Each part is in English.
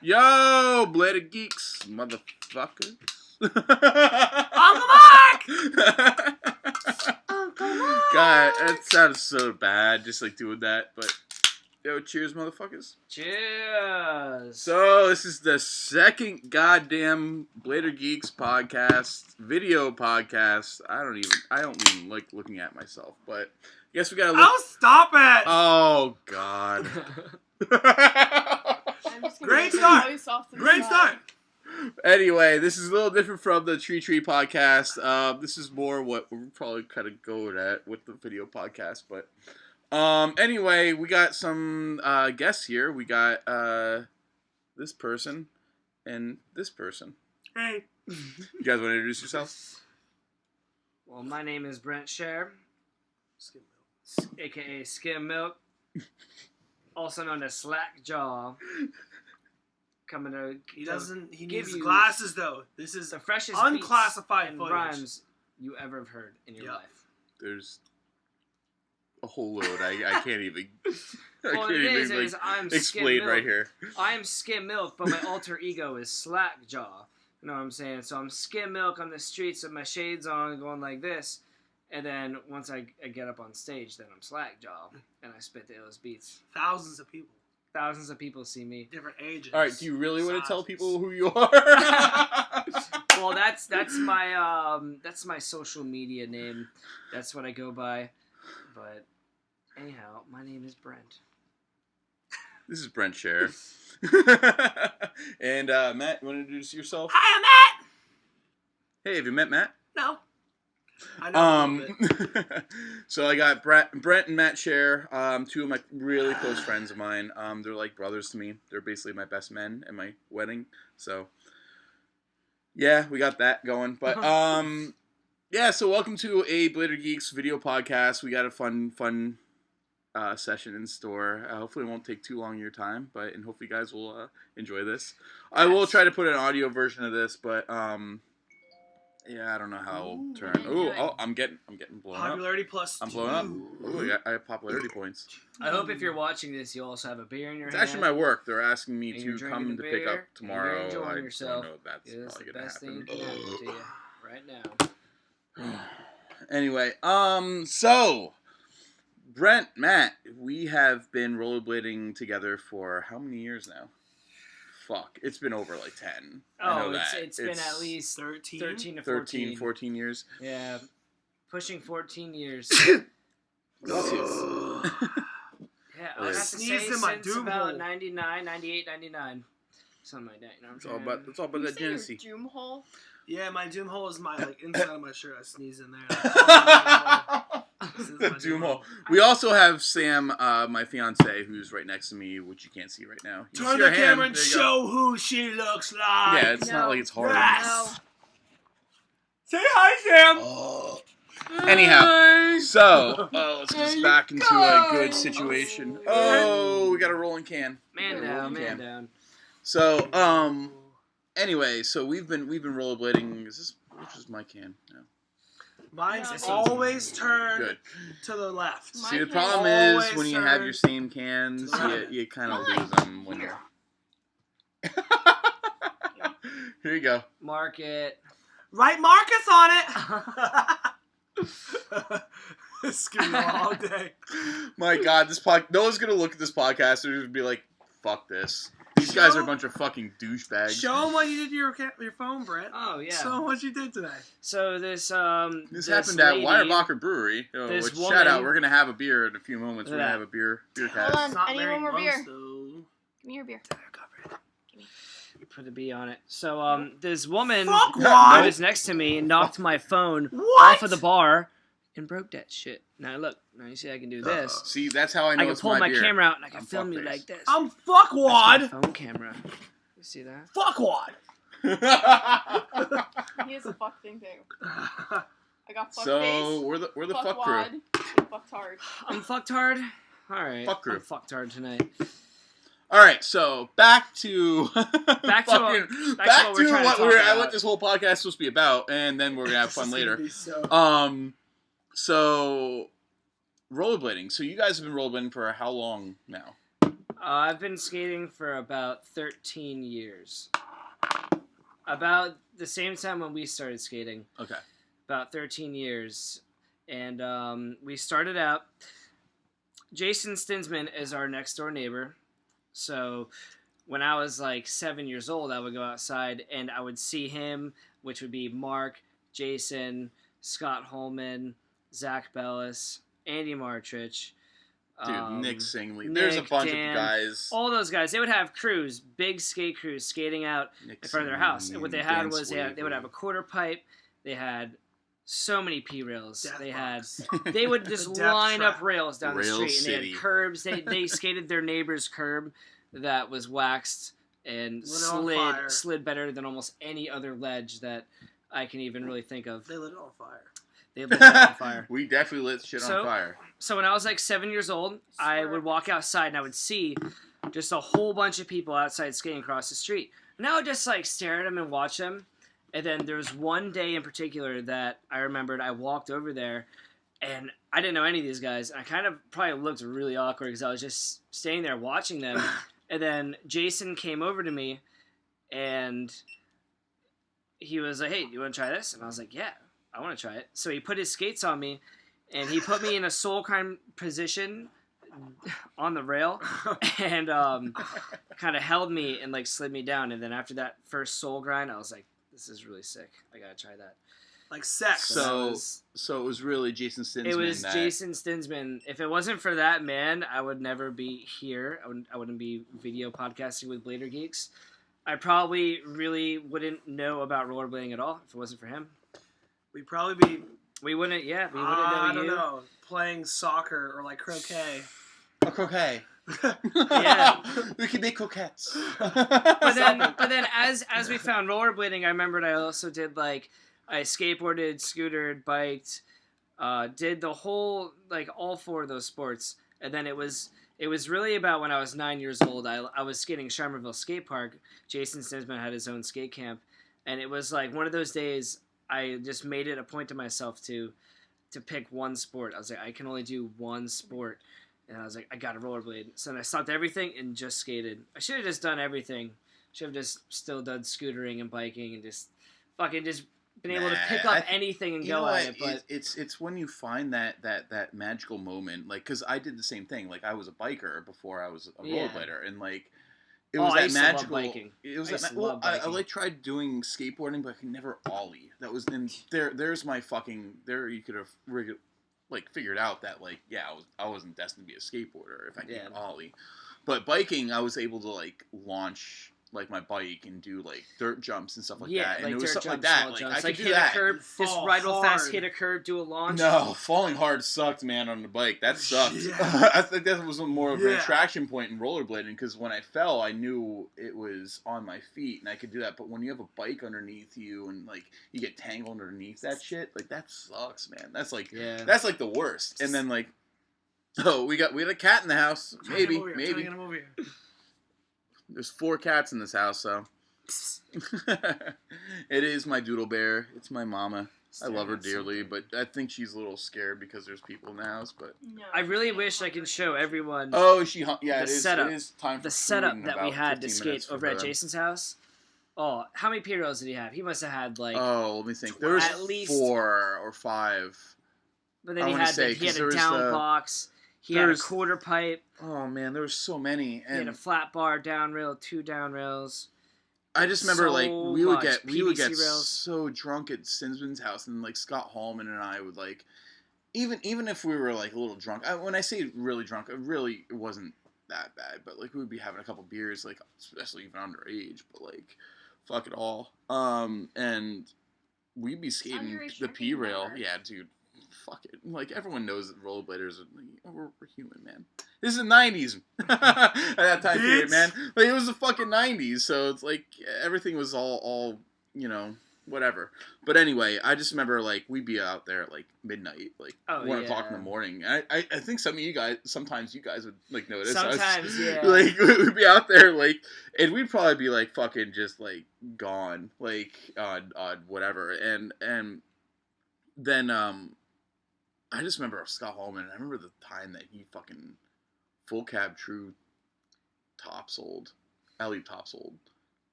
Yo, bladed geeks, motherfuckers. Uncle Mark! Uncle Mark! God, that sounds so bad, just like doing that, but yo, cheers, motherfuckers. Cheers! So, this is the second goddamn Blader Geeks podcast, video podcast. I don't even like looking at myself, but I guess we gotta look. Oh, stop it! Oh, God. Great start! Great start! Anyway, this is a little different from the Tree podcast. This is more what we're probably kind of going at with the video podcast. But anyway, we got some guests here. We got this person and this person. Hey. You guys want to introduce yourselves? Well, my name is Brent Scherer, a.k.a. Skim Milk, also known as Slack Jaw. Coming to he needs glasses though. This is the freshest unclassified beats and rhymes you ever have heard in your life. There's a whole load. I can't even. I'm explain right here. I am Skim Milk, but my alter ego is Slack Jaw. You know what I'm saying? So I'm Skim Milk on the streets with my shades on, going like this, and then once I get up on stage, then I'm Slack Jaw and I spit the illest beats. Thousands of people see me. Different ages. All right, do you really want to tell people who you are? Well, that's my social media name. That's what I go by. But anyhow, my name is Brent. This is Brent Scherer. And Matt, you want to introduce yourself? Hi, I'm Matt. Hey, have you met Matt? No. I know. So I got Brent and Matt Scherer, two of my really close friends of mine. They're like brothers to me. They're basically my best men at my wedding. So yeah, we got that going. But yeah, so welcome to a Blader Geeks video podcast. We got a fun session in store. Hopefully it won't take too long of your time, and hopefully you guys will enjoy this. I will try to put an audio version of this, but yeah, I don't know how it'll turn. Oh, I'm getting blown Popularity up. plus I'm blowing up. Ooh, I have popularity points. I hope if you're watching this, you also have a beer in your hand. It's actually my work. They're asking me and to come to pick up tomorrow. You're enjoying I yourself. don't know if that's probably the gonna best happen. thing that can happen to you right now. Anyway, so Brent, Matt, we have been rollerblading together for how many years now? Fuck, it's been over like 10. I know that. It's been at least 13 to 14 years. Yeah, pushing 14 years. Bless you. Yeah, I have to say since about 99, 98, 99. Something like that, you know what I'm saying? It's all about that Genesee. Doom hole? Yeah, my doom hole is my inside of my shirt. I sneeze in there. The doom hole. We also have Sam, my fiance, who's right next to me, which you can't see right now. Turn the camera and show who she looks like. Yeah, it's not like it's hard. Yes. Say hi, Sam. Oh. Anyhow, so let's get us back into a good situation. Oh, we got a rolling can. Man down. So, anyway, so we've been rollerblading. Which is my can? No. Mine's always turned to the left. See, the problem is when you have your same cans, you kind of lose them when you're. Here you go. Mark it. Write Marcus on it. It's gonna be all day. My God, no one's gonna look at this podcast. They're gonna be like, "Fuck this." These guys are a bunch of fucking douchebags. Show them what you did to your phone, Brett. Oh, yeah. Show them what you did today. So this happened lady, at Weyerbacher Brewery. This woman, shout out. We're going to have a beer in a few moments. We're going to have a beer cast. Hold on. I need one more beer. Give me your beer. Put a B on it. So this woman who Fuckwad was next to me knocked my phone What? off of the bar and broke that shit. Now look. Now you see I can do this. See, that's how I know I can it's pull my my beer. camera out and I can I'm film you fuckface. like this. I'm That's my fuckwad. phone camera. You see that? Fuckwad. He has a fuck thing too. I got fuck So face. we're the fuck fuck crew. wad, and fucked hard. I'm fucked hard. All right. Fuck crew. I'm fucked hard tonight. All right, so back to what what this whole podcast is supposed to be about, and then we're gonna have fun later. So rollerblading. So you guys have been rollerblading for how long now? I've been skating for about 13 years. About the same time when we started skating. Okay. About 13 years. And we started out... Jason Stinsman is our next door neighbor. So when I was like 7 years old, I would go outside and I would see him, which would be Mark, Jason, Scott Holman, Zach Bellis, Andy Martrich. Dude, Nick Singley. There's a bunch Dan, of guys. All those guys. They would have crews, big skate crews, skating out Nick in front of their house. And what they had was they would have a a quarter pipe. They had so many P rails. Death They would just line up rails down the street, City. and they had curbs. They skated their neighbor's curb that was waxed and slid better than almost any other ledge that I can even really think of. They lit it on fire. They lit that on fire. We definitely lit shit on fire. So when I was like 7 years old, I would walk outside and I would see just a whole bunch of people outside skating across the street. And I would just like stare at them and watch them. And then there was one day in particular that I remembered I walked over there and I didn't know any of these guys. And I kind of probably looked really awkward because I was just standing there watching them. And then Jason came over to me and he was like, "Hey, do you want to try this?" And I was like, "Yeah, I want to try it." So he put his skates on me and he put me in a soul climb position on the rail and kind of held me and like slid me down. And then after that first soul grind, I was like, "This is really sick. I gotta try that." Like sex. So it was really Jason Stinsman. It was Jason Stinsman. If it wasn't for that man, I would never be here. I wouldn't be video podcasting with Blader Geeks. I probably really wouldn't know about rollerblading at all if it wasn't for him. We'd probably be... We wouldn't know I don't know. Playing soccer or like croquet. Oh, croquet. Yeah. We could make croquettes. But then as we found rollerblading, I remembered I also did like I skateboarded, scootered, biked, did the whole like all four of those sports. And then it was really about when I was 9 years old. I was skating Schermerville Skate Park. Jason Stinsman had his own skate camp, and it was like one of those days. I just made it a point to myself to pick one sport. I was like, I can only do one sport. And I was like, I got to rollerblade. So then I stopped everything and just skated. I should have just done everything. Should have just still done scootering and biking and just fucking just been able to pick up anything and go at it. But it's when you find that magical moment, like, because I did the same thing. Like, I was a biker before I was a rollerblader, and like it was that magical. It was that. Well, I like tried doing skateboarding, but I could never ollie. That was in there. There's my fucking there. You could have figured out that like I wasn't destined to be a skateboarder if I could ollie, but biking I was able to like launch like my bike and do like dirt jumps and stuff like that. And like it was dirt something jumps, like that. small Like jumps. I could do hit that. a curb, just ride real fast, hit a curb, do a launch. No, falling hard sucked, man, on the bike. That sucked. Yeah. I think that was more of an attraction point in rollerblading because when I fell, I knew it was on my feet and I could do that. But when you have a bike underneath you and like you get tangled underneath that shit, like that sucks, man. That's like the worst. And then like, we had a cat in the house. Maybe. There's 4 cats in this house, so. It is my doodle bear. It's my mama. I love her dearly, but I think she's a little scared because there's people in the house. But No, I really wish I could show everyone it is time for the food setup in that about we had to 15 skate minutes for over at her. Jason's house. Oh, how many P-rails did he have? He must have had like. Oh, let me think. There was at least 4 or 5. But then I he wanna had say, he had 'cause a there was down the- box. He had a quarter pipe. Oh man, there were so many, He had and a flat bar down rail, 2 down rails. I just remember so like we would get PVC rails. so drunk at Sinsman's house, and like Scott Hallman and I would like, even if we were like a little drunk. When I say really drunk, it wasn't that bad, but like we would be having a couple beers, like especially even underage, but like fuck it all. And we'd be skating Underage the P drinking rail. never. Yeah, dude. Fuck it. Like, everyone knows that rollerbladers are, we're human, man. This is the 90s. At that time period, man. Like, it was the fucking 90s, so it's like, everything was all, you know, whatever. But anyway, I just remember, like, we'd be out there at, like, midnight, like, 1 o'clock in the morning. I think sometimes you guys would, like, notice. Sometimes, yeah. Like, we'd be out there, like, and we'd probably be, like, fucking just, like, gone, like, on whatever. And then, I just remember Scott Hallman, and I remember the time that he fucking full cab true topsold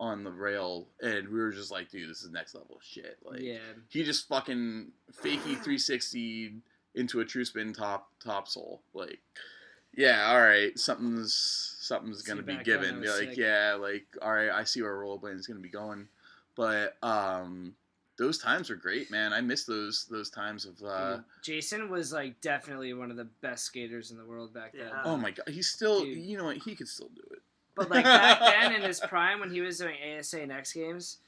on the rail, and we were just like, dude, this is next level shit. Like, Yeah. he just fucking fakey 360 into a true spin topsoul. Like, yeah, all right, something's gonna be back given. then, Be that was like, sick. yeah, like, all right, I see where rollerblading is gonna be going, but those times were great, man. I miss those times of. Dude, Jason was like definitely one of the best skaters in the world back then. Yeah. Oh my god, he's still. Dude. You know what? He could still do it. But like back then in his prime when he was doing ASA and X Games,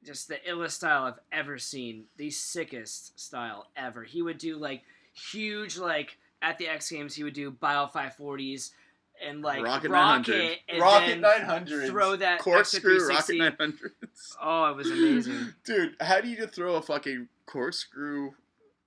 just the illest style I've ever seen. The sickest style ever. He would do like huge, like at the X Games he would do bio 540s and like Rocket and 900, then 900s, throw that corkscrew extra Rocket 360. 900s. Oh, it was amazing. Dude, how do you throw a fucking corkscrew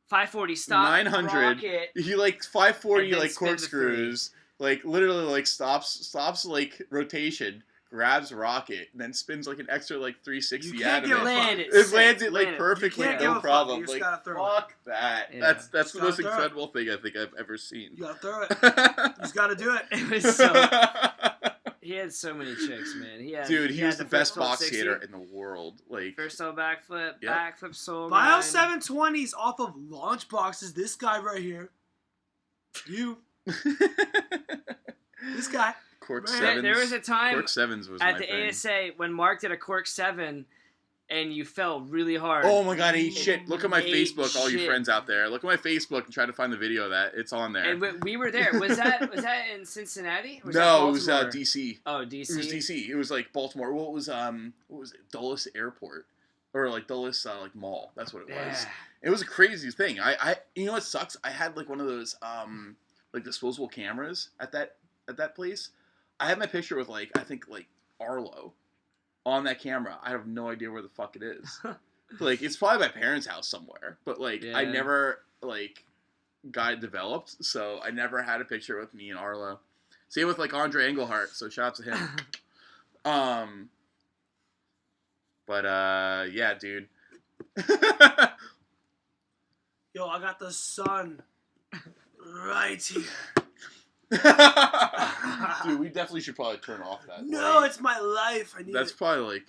540 stop 900? rocket. He like 540 And then like spin the corkscrews, like literally like stops like rotation, grabs rocket, and then spins like an extra like 360 You out can't of give it. a Land fuck. it. It sick. lands it like Land perfectly, You can't give no a fuck, problem. you just Like gotta throw it. fuck that. Yeah. That's the Just most gotta throw it. incredible thing I think I've ever seen. You gotta throw it. You just gotta do it. It was so. He had so many tricks, man. Dude, he had was the best first box 60, skater in the world. Like, First toe backflip, Yep. backflip soul Bio grind. 720s off of launch boxes. This guy right here. You. This guy. Cork Man, sevens. There was a time Cork sevens was at my the thing. ASA when Mark did a cork 7 and you fell really hard. Oh my god, I ate shit. Look at my Ate Facebook, all you shit. friends out there. Look at my Facebook and try to find the video of that. It's on there. And we were there. Was that in Cincinnati? Or No, it was Baltimore? DC. Oh, It DC. was DC. It was like Baltimore. What was it? Dulles Airport. Or like Dulles like mall. That's what it was. Yeah. It was a crazy thing. I you know what sucks? I had like one of those like disposable cameras at that place. I had my picture with like I think like Arlo on that camera. I have no idea where the fuck it is. Like it's probably my parents' house somewhere. But like I Yeah. never like got it developed, so I never had a picture with me and Arlo. Same with like Andre Engelhart, so shout out to him. But yeah, dude. Yo, I got the sun right here. Dude, we definitely should probably turn off that. No, light. it's my life. I need That's it. probably like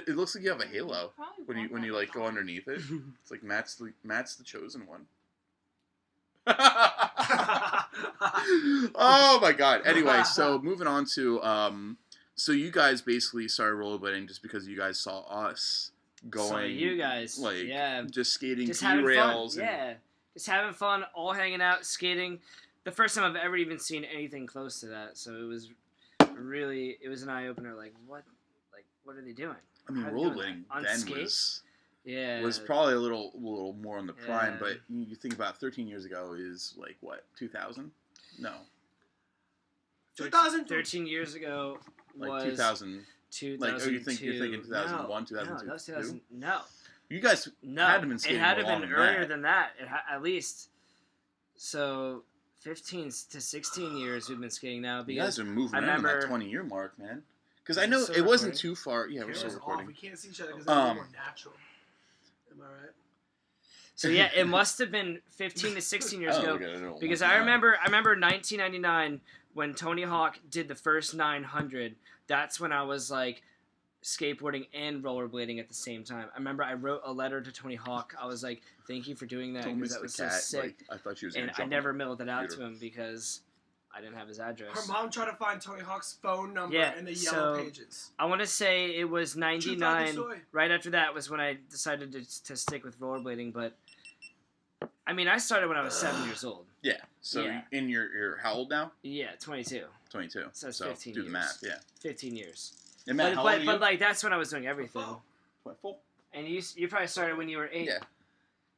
it looks like you have a halo Probably when you like go underneath it. It's like Matt's the chosen one. Oh my god. Anyway, so moving on to so you guys basically started rollerblading just because you guys saw us going. So you guys, like yeah, just skating just T having fun. rails. Yeah, just having fun, all hanging out, skating. The first time I've ever even seen anything close to that, so it was an eye opener. Like what are they doing? I mean, How are they doing rollerblading that? On then skates? was Yeah, probably a little more on the prime, Yeah. but you think about 13 years ago is like what 2000? No, 2000. 13 years ago like was 2000. 2002. Like, oh, you're thinking 2001, no, 2002? No, that was 2000. No, You guys no. had to been It skating had to long been than earlier that. than that. At least. So 15 to 16 years we've been skating now. You Because guys are moving I around on that remember- 20-year mark, man. Because I Is it know still it wasn't recording? too far. Yeah, we're still Camera's off. recording. We can't see each other because that's a little more natural. Am I right? So yeah, it must have been 15 to 16 years Oh, ago. we got it all Because one I time. remember 1999 when Tony Hawk did the first 900. That's when I was like skateboarding and rollerblading at the same time. I remember I wrote a letter to Tony Hawk. I was like, "Thank you for doing that Don't because miss that the was so cat. sick." Like, I thought she was And gonna I jump never on the mailed it out to computer. him because I didn't have his address. Her mom tried to find Tony Hawk's phone number Yeah, in the yellow so- pages. I want to say it was True fucking 99. story. Right after that was when I decided to stick with rollerblading. But I mean, I started when I was 7 years old. Yeah. So Yeah. in your how old now? Yeah, 22. 22. So that's So 15 do the years. math. Yeah. 15 years. And Matt, how old are you? But like that's when I was doing everything. Oh. What, full? And you probably started when you were 8. Yeah.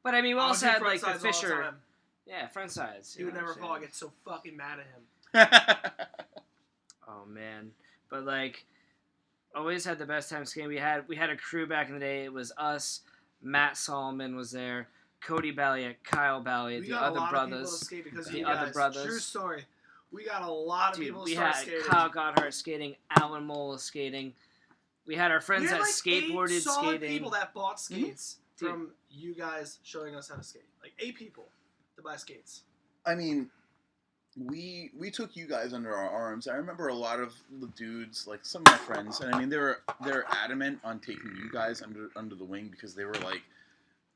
But I mean, we I would also do had front like the sides all Fisher. time. Yeah, front sides. He would you know never what fall. I I'm get so fucking mad at him. saying? Oh man, but like, always had the best time skating. We had a crew back in the day. It was us. Matt Solomon was there. Cody Balliet, Kyle Balliet, We the got a other lot of people to brothers. skate because of The you other guys. brothers. True story. We got a lot of Dude, people to we start had skating. Kyle Gotthard skating. Alan Mola skating. We had our We friends had that like skateboarded 8 solid skating. people that bought skates Dude. from you guys showing us how to skate. Like 8 people to buy skates. I mean, we took you guys under our arms. I remember a lot of the dudes, like some of my friends, and I mean they're adamant on taking you guys under the wing because they were like,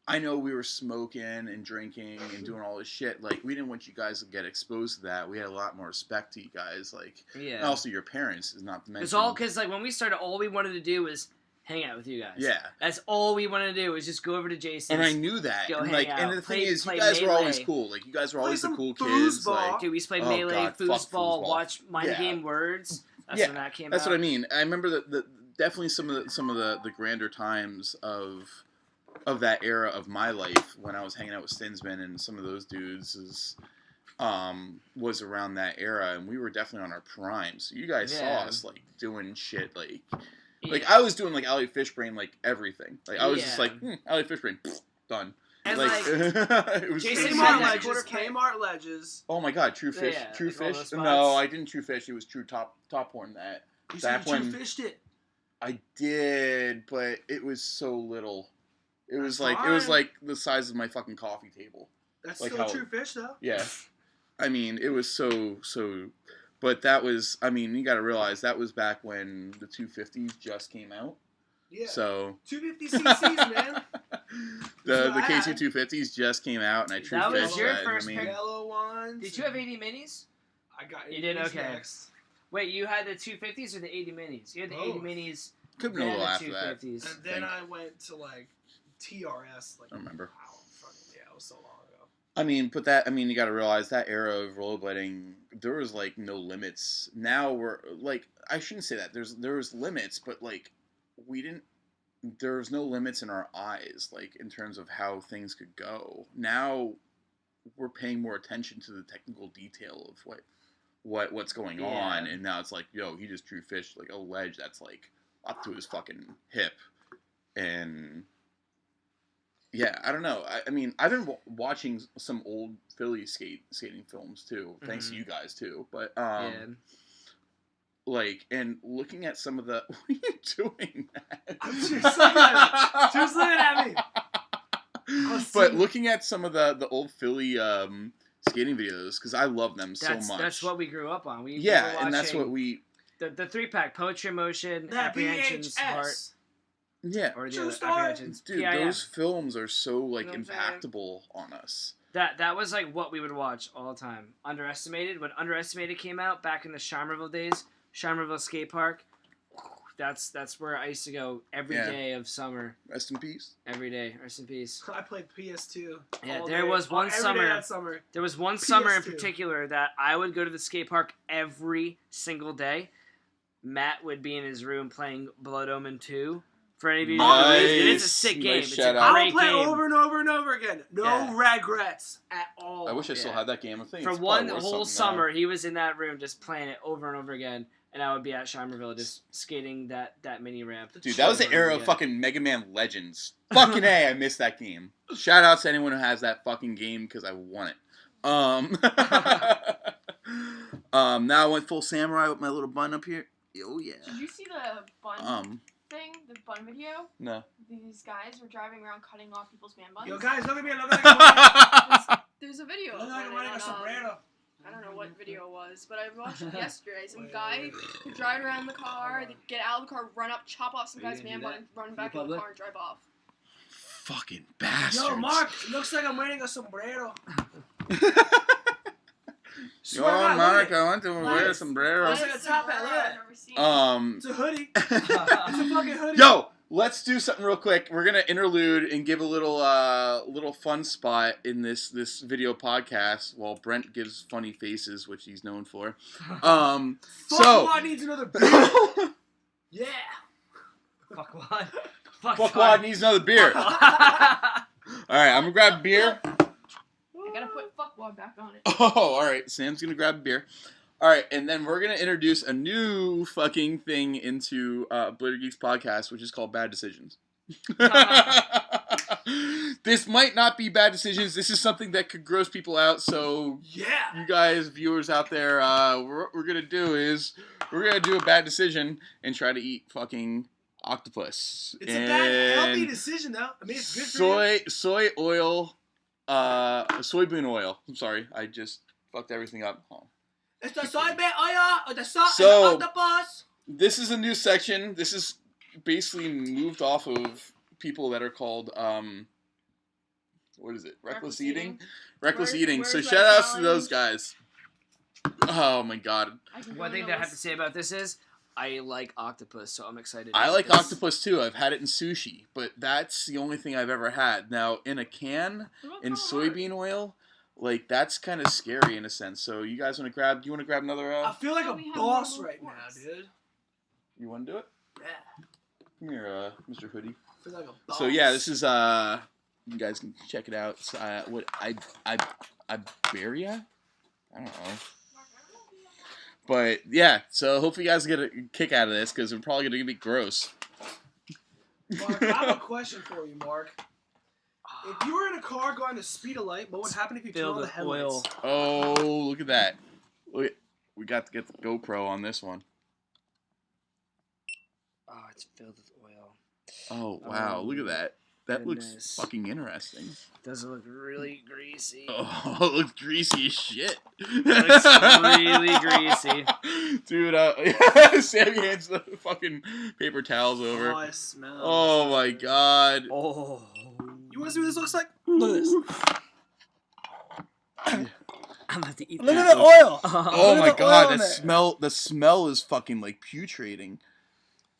I know we were smoking and drinking and doing all this shit. Like, we didn't want you guys to get exposed to that. We had a lot more respect to you guys. Like, Yeah. and also your parents is not to mention. It's all because, like, when we started, all we wanted to do was hang out with you guys. Yeah. That's all we wanted to do was just go over to Jason's. And I knew that. Go and, hang like, out. and the thing is, you play guys were always Melee. cool. Like, you guys were always the some cool kids. foosball. Like, Dude, we used to play Oh, Melee, God, fuck foosball, foosball. watch Mind Yeah. Game Words. That's Yeah, when that came that's out. what I mean. I remember the definitely some of the grander times of that era of my life when I was hanging out with Stinsman and some of those dudes was around that era, and we were definitely on our prime. So you guys saw us like doing shit like I was doing like Alley Fishbrain like everything. Like I was just like Alley Fishbrain, done. And like like it was Jason crazy. Kmart ledges. Oh my God, True Fish, Yeah, True like all Fish. those No, spots. I didn't True Fish. It was True Top Horn that. You Back said you when- fished it. I did, but it was so little. It was That's like it was fine. like the size of my fucking coffee table. That's Like still how- true fish, though. Yeah, I mean it was so. But that was, I mean, you got to realize that was back when the 250s just came out. Yeah. So 250 cc's, man. the what I had. KC 250s just came out, and I true That was fished your that. first I mean, pick? Yellow ones. Did you have 80 minis? I got You did? minis Okay. Next. Wait, you had the 250s or the 80 minis? You had the 80 Both. minis could have been a and little the after that. 250s. And then I went to like TRS. Like I remember. Wow, fucking, yeah, it was so long ago. I mean, but that, I mean, you got to realize that era of rollerblading, there was like no limits. Now we're like, I shouldn't say that. There was limits, but like there was no limits in our eyes, like in terms of how things could go. Now we're paying more attention to the technical detail of what's going on, and now it's like, yo, he just true fished like a ledge that's like up to his fucking hip, and yeah, I don't know. I mean, I've been watching some old Philly skating films too, thanks to you guys too. But like, and looking at some of the, what are you doing, Matt? I'm just looking at She was looking at me. But looking at some of the old Philly skating videos, because I love them so much. That's what we grew up on. We Yeah, were and that's what watching we. the 3-pack: Poetry in Motion, That Apprehensions, Heart, VHS. Yeah, or the True other story. Apprehensions. dude, PIM. those films are so like You know what I'm saying? impactful on us. That was like what we would watch all the time. Underestimated, when Underestimated came out back in the Charmerville days, Charmerville Skate Park. That's where I used to go every day Yeah. of summer. Rest in peace. Every day. Rest in peace. I played PS2. Yeah, all there day. was one Every day summer- that summer. There was one summer in PS2. particular that I would go to the skate park every single day. Matt would be in his room playing Blood Omen 2. For any of you who know, it is a sick Nice. game. Nice It's shout a out. I great will play game. over and over and over again. No Yeah. regrets at all. I wish I still Yeah. had that game. I think For it's one probably worth whole something now. summer, he was in that room just playing it over and over again, and I would be at Charmerville just skating that mini ramp. Dude, that was the over era and of again. fucking Mega Man Legends. Fucking A, I missed that game. Shout out to anyone who has that fucking game because I want it. Now I went full samurai with my little bun up here. Oh yeah. Did you see the bun thing? The bun video? No. These guys were driving around cutting off people's man buns. Yo, guys, look at me. Look at me. There's a video. Look of at it me wearing a on, sombrero. I don't know what video it was, but I watched it yesterday. Some guy who drive around the car, they get out of the car, run up, chop off some Are you guy's gonna man do bun, that and run in back in the public? car and drive off. Fucking bastards. Yo, Mark, it looks like I'm wearing a sombrero. Yo, Swear to God, Mark, look at it. I want to wear a sombrero. Looks like a top hat, look at I've never seen. It's a hoodie. It's a fucking hoodie. Yo, let's do something real quick. We're gonna interlude and give a little fun spot in this video podcast while Brent gives funny faces, which he's known for. Fuck So Wad needs another beer. Yeah. Fuck what? Fuck Wad needs another beer. All right, I'm gonna grab beer. I gotta put fuckwad back on it. Oh, all right. Sam's gonna grab a beer. All right, and then we're gonna introduce a new fucking thing into Blader Geeks podcast, which is called Bad Decisions. This might not be bad decisions. This is something that could gross people out. So, Yeah. you guys, viewers out there, what we're gonna do is we're gonna do a bad decision and try to eat fucking octopus. It's a bad, healthy decision, though. I mean, it's good for soy oil, soybean oil. I'm sorry, I just fucked everything up. Oh, It's the soybean oil or the salt So- and the octopus. This is a new section. This is basically moved off of people that are called what is it? Reckless eating. Reckless eating. So Where's shout my outs to those challenge? guys. Oh my god. One thing that I have to say about this is I like octopus, so I'm excited. I about like this. octopus too. I've had it in sushi, but that's the only thing I've ever had. Now in a can in soybean oil, like that's kind of scary in a sense. So you guys want to grab? Do you want to grab another? I feel like Oh, a we have boss more right now, forks. dude. You want to do it? Yeah. Come here, Mr. Hoodie. I feel like a boss. So yeah, this is you guys can check it out. It's, what Iberia? I don't know. But yeah, so hopefully you guys get a kick out of this because we're probably gonna be gross. Mark, I have a question for you, Mark. If you were in a car going the speed of light, what would happen if you Filled turned on the with headlights? oil. Oh, look at that! Look, we got to get the GoPro on this one. Oh, it's filled with oil. Oh wow, look at that! That looks Goodness. fucking interesting. Does it look really greasy? Oh, it looks greasy as shit. It looks really greasy. Dude, Sammy hands the fucking paper towels over. Oh, it smells. Oh my god. Oh. You want to see what this looks like? Look at this. I'm about to eat Look that. at the oil. Oh Look my at the oil god, in the there. smell is fucking like putreating.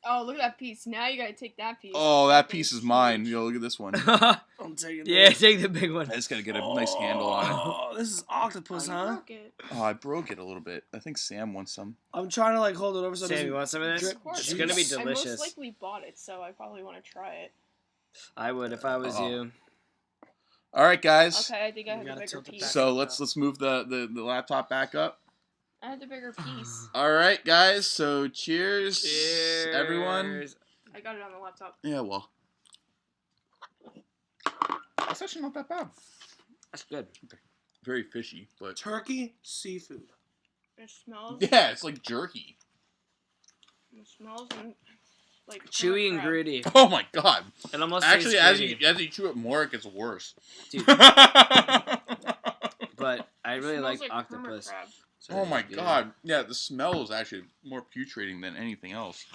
Oh, look at that piece. Now you gotta take that piece. Oh, that That piece is thing's mine. huge. Yo, look at this one. I'm taking Yeah, this. take the big one. I just gotta get a nice handle on it. Oh, this is octopus, Oh, you huh? broke it. Oh, I broke it a little bit. I think Sam wants some. I'm trying to like hold it over so it Sam, doesn't you want some of this? drip Of course. It's gonna be juice. I delicious. most likely bought it, so I probably want to try it. I would if I was Oh. you. All right, guys. Okay, I think I You have a gotta bigger tilt it piece. back. So let's move the laptop back up. I have the bigger piece. All right, guys. So cheers, everyone. Cheers. I got it on the laptop. Yeah, well, that's actually not that bad. That's good. Very fishy, but Turkey seafood. It smells. yeah, it's like jerky. It smells like Chewy and crab. gritty. Oh my god! It almost Actually, tastes as gritty, you chew it more, it gets worse. Dude. Oh but I really Smells like hermit octopus. crab. So oh my it's good. god! Yeah, the smell is actually more putreating than anything else.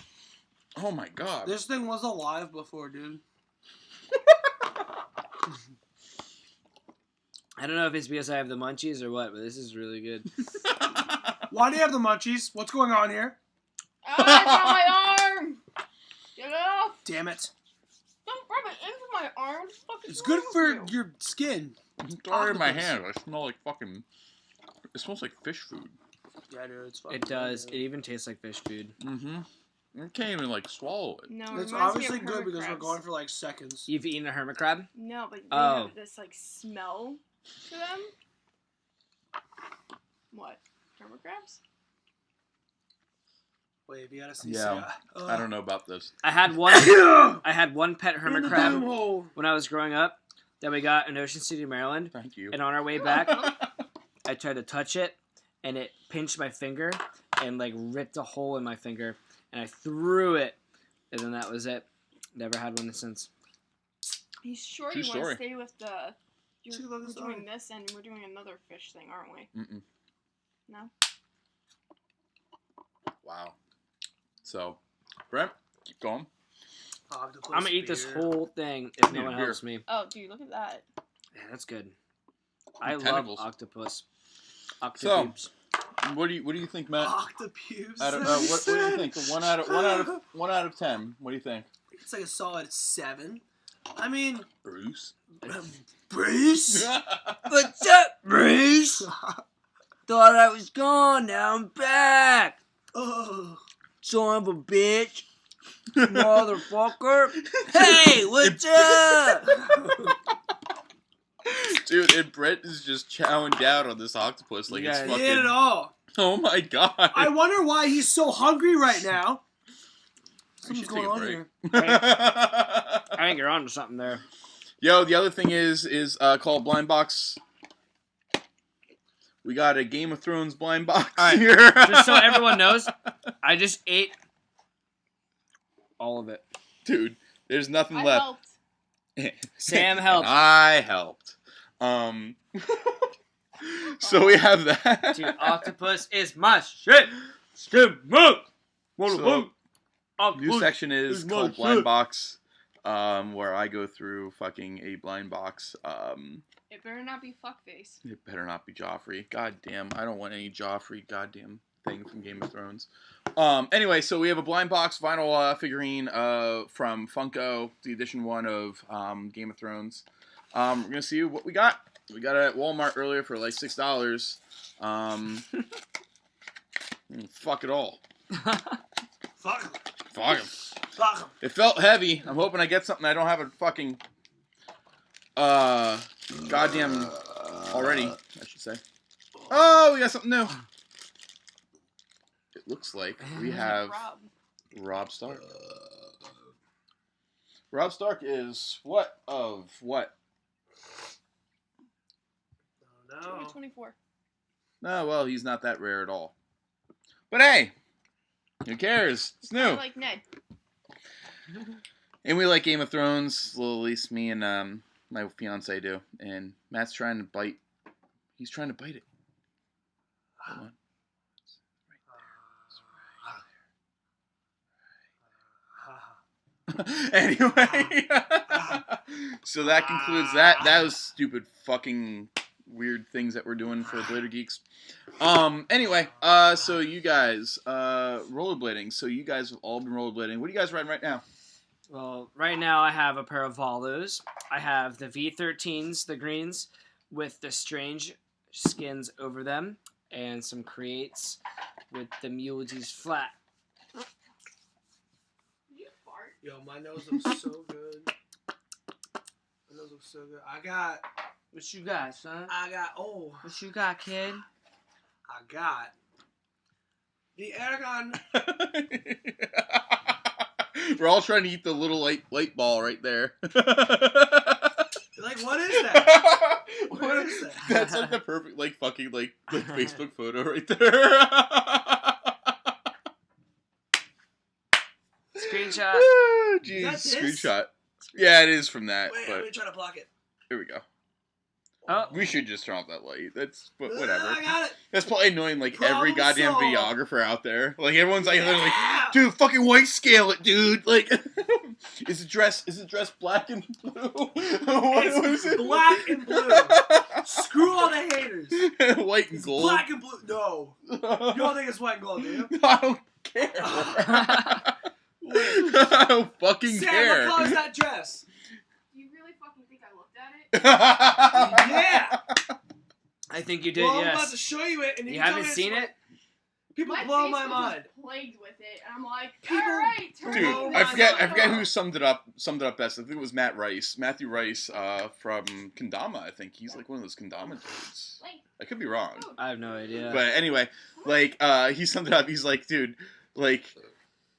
Oh my god! This thing was alive before, dude. I don't know if it's because I have the munchies or what, but this is really good. Why do you have the munchies? What's going on here? Ah, it's on my arm! Get it off! Damn it. Don't rub it into my arm. What the fuck is It's wrong good with for you? your skin. It's already in my Octopus. hand. I smell like fucking. It smells like fish food. Yeah, dude, it's fucking It does. good. It even tastes like fish food. Mm-hmm. I can't even like swallow it. No, it It's reminds me obviously of good hermit because crabs. we're going for like seconds. You've eaten a hermit crab? No, but they Oh. have this like smell to them. What? Hermit crabs? Wait, if you gotta see. Yeah, I don't know about this. I had one. know. I had one pet hermit In the crab damn hole. when I was growing up that we got in Ocean City, Maryland. Thank you. And on our way back, I tried to touch it, and it pinched my finger and like ripped a hole in my finger, and I threw it, and then that was it. Never had one since. You sure True you want story. to stay with the? See, We're look, it's doing on. this, and we're doing another fish thing, aren't we? Mm-mm. No. Wow. So, Brent, keep going. Octopus I'm gonna eat this beer. whole thing if Need no a one beer. helps me. Oh, dude, look at that. Yeah, that's good. I love Tentacles. octopus. So, Octopus. What do you think, Matt? Octopus. I don't know. What do you think? One out of 10. What do you think? It's like a solid 7. I mean, Bruce. Bruce. What's up, Bruce? Thought I was gone, now I'm back. Oh. Son of a bitch. Motherfucker. Hey, what's up? Dude, and Brent is just chowing down on this octopus like it's Yeah, He fucking. ate it all. Oh my god. I wonder why he's so hungry right now. We Something's should going take a on break. here. I think you're on to something there. Yo, the other thing is called Blind Box. We got a Game of Thrones blind box All right, here. Just so everyone knows, I just ate all of it. Dude, there's nothing I left. helped. Sam helped. I helped. So we have that. Dude, octopus is my shit. Skim milk. So, Octopus new section is my called shit. Blind Box, where I go through fucking a blind box. It better not be fuckface. It better not be Joffrey. God damn, I don't want any Joffrey goddamn thing from Game of Thrones. Anyway, so we have a blind box vinyl figurine from Funko, the edition 1 of Game of Thrones. We're gonna see what we got. We got it at Walmart earlier for like $6. Fuck it all. Fuck 'em. Fuck 'em. Fuck 'em. It felt heavy. I'm hoping I get something I don't have a fucking goddamn already, I should say. Oh, we got something new. It looks like we have Rob Stark. Rob Stark is what of what? No. 24. No, well, he's not that rare at all. But hey, who cares? It's new. I like Ned. And we like Game of Thrones. Well, at least me and my fiance do. And Matt's trying to bite. He's trying to bite it. Hold on. Anyway, so that concludes that. That was stupid fucking weird things that we're doing for Blader Geeks. Anyway, so you guys, rollerblading. So you guys have all been rollerblading. What are you guys riding right now? Well, right now I have a pair of Volos. I have the V13s, the greens, with the strange skins over them, and some creates with the Mulegees flat. Yo, my nose looks so good. My nose looks so good. I got What you got, son? What you got, kid? I got the Aragon. We're all trying to eat the little light ball right there. Like, what is that? What is that? That's like the perfect fucking Facebook photo right there. Screenshot. Jeez, Is that this? screenshot. Yeah, it is from that. Wait, but let me try to block it. here we go. Oh. We should just turn off that light. But whatever. I got it. That's probably annoying every Problem goddamn solved. videographer out there. Everyone's literally Yeah. dude, fucking white scale it, dude. Is it dress black and blue? What It's was it? black and blue. Screw all the haters. White and It's gold. black and blue. No. You don't think it's white and gold, do you? I don't care. Wait. I don't fucking Sam, care. what color's that dress? You really fucking think I looked at it? Yeah. I think you did, Well, I'm yes. about to show you it, and You you tell haven't me it's seen white. it? People My blow my Facebook mind. was plagued with it, and I'm like, People- all right, turn Dude, Oh it I my forget God. who summed it up best. I think it was Matthew Rice from Kendama. I think he's one of those Kendama dudes. Like, I could be wrong. oh, I have no idea. But anyway, he summed it up. He's like, dude,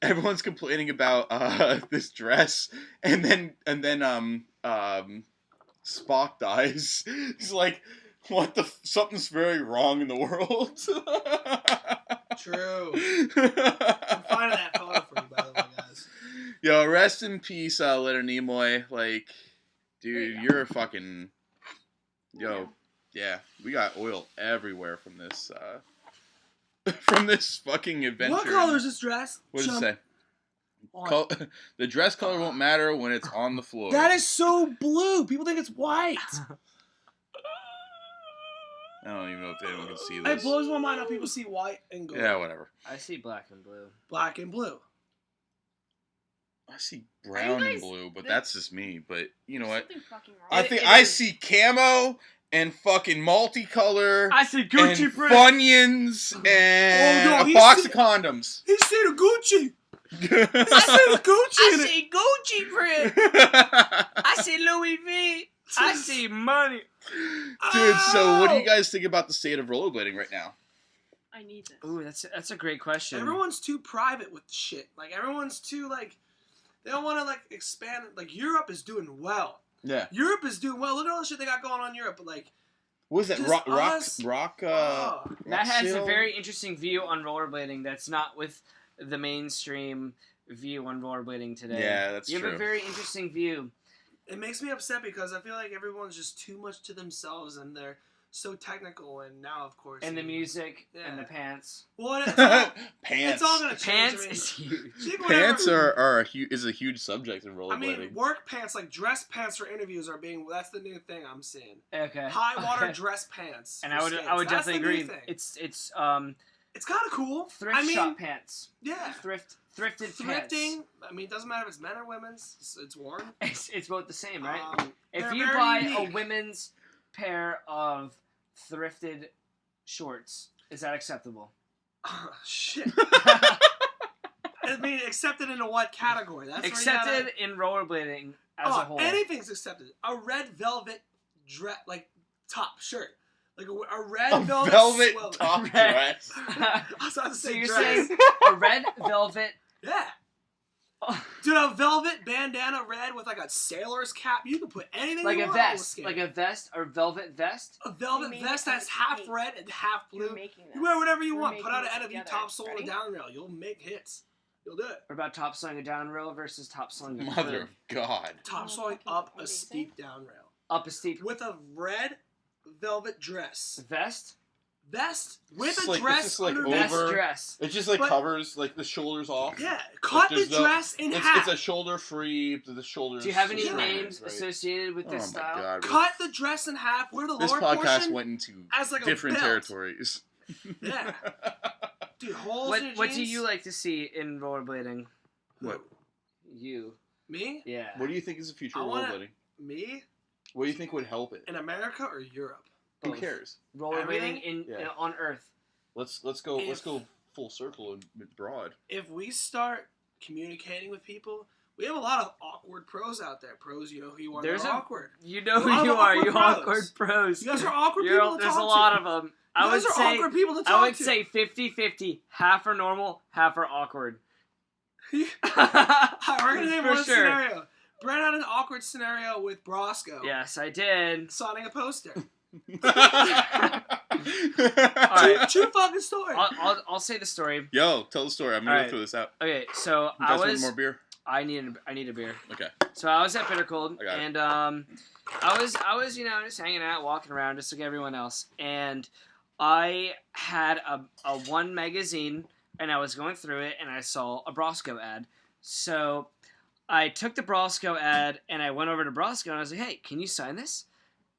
everyone's complaining about this dress, and then Spock dies. He's like, what the? Something's very wrong in the world. True. I'm finding that photo for you, by the way, guys. Yo, rest in peace, Leonard Nimoy. Dude, Yeah. you're a fucking. Yo, yeah, we got oil everywhere from this. From this fucking adventure. What color is this dress? What does it say? On. The dress color won't matter when it's on the floor. That is so blue. People think it's white. I don't even know if anyone can see It this. blows my mind how people see white and gold. Yeah, whatever. I see black and blue. Black and blue. I see brown and guys- blue, but that's just me. But you know what? something fucking wrong. I think I see camo and fucking multicolor I see and Gucci print. Funyuns and Oh, no, a he's box see- of condoms. He see the Gucci. I see the Gucci in it. see Gucci print. I see Louis V. I see money. Dude, so what do you guys think about the state of rollerblading right now? I need this. Ooh, that's a great question. Everyone's too private with the shit. Everyone's too they don't want to expand it. Europe is doing well. Yeah. Europe is doing well. Look at all the shit they got going on in Europe. But What is that? Just Rock. us? That has a Seal? very interesting view on rollerblading that's not with the mainstream view on rollerblading today. Yeah, that's You have true. a very interesting view. it makes me upset because I feel like everyone's just too much to themselves and they're so technical, and now of course. And the music Yeah. and the pants. Well, it's all, Pants. it's all gonna change. Pants I mean, is huge. you think whatever- Pants is a huge subject in rollerblading. I mean, work pants, like dress pants for interviews are being. That's the new thing I'm seeing. Okay. High water Okay. dress pants. And for I would skates. I would That's definitely the new agree. thing. It's It's kind of cool. thrift I mean, shop pants. yeah. Thrifted Thrifting. pants. I mean, it doesn't matter if it's men or women's. It's worn. It's both the same, right? If They're you very buy unique. a women's pair of thrifted shorts, is that acceptable? Shit. I mean, accepted into what category? That's Accepted in rollerblading as a whole. Anything's accepted. A red velvet dress, like top shirt, like a red velvet sweater. top Red. dress. I was about to So say you're dress. saying a red velvet? Yeah. Dude, a velvet bandana red with like a sailor's cap. You can put anything Like you a want on a vest, skate. like a vest or velvet vest. A velvet You made vest it that's as half cake. red and half You're blue. making this. You wear whatever you We're want. Put making out an this NW together. top sole and a Ready? down rail. You'll make hits. You'll do it. Or about top sewing a down rail versus top sewing a Mother curve? of God. Top Oh, sewing fucking up a amazing. steep down rail Up a steep with a red velvet dress. vest. Vest with It's a like- it's dress just like underneath. Vest Over- dress. It just like But- covers like the shoulders off. Yeah, cut the there's no- dress in It's half. a shoulder free. The shoulders. Do you have any Yeah. names Right. associated with Oh this my style? God. Cut the dress in half. Where the This lower podcast portion went into as like a different belt. territories. Yeah, dude, holes What in your What do jeans. you like to see in rollerblading? What? You. Me? Yeah. What do you think is the future I of wanna- rollerblading? Me? What do you think would help it? In America or Europe? Who Both. cares? Rollerblading in Yeah. on Earth. Let's go. Let's If- go full circle and broad. If we start communicating with people, we have a lot of awkward pros out there. Pros, you know who you are. There's They're a- awkward. You know A who lot of you are. awkward You pros. awkward pros. You guys are awkward You're- people to there's talk a lot to. of them. You I guys would are say. awkward people to talk I would to. say 50-50. Half are normal, half are awkward. Hi, we're gonna name For one sure. scenario. Brent had an awkward scenario with Brosco Yes, I did. signing a poster. Alright. True fucking story. I'll say the story. Yo, tell the story. I'm gonna Alright. go through this out. Okay, so You I guys want was. more beer? I need a beer. Okay. So I was at Bitter Cold, I got it. and I was just hanging out, walking around, just like everyone else, and I had a one magazine, and I was going through it, and I saw a Brosco ad. So I took the Brosco ad, and I went over to Brosco, and I was like, "Hey, can you sign this?"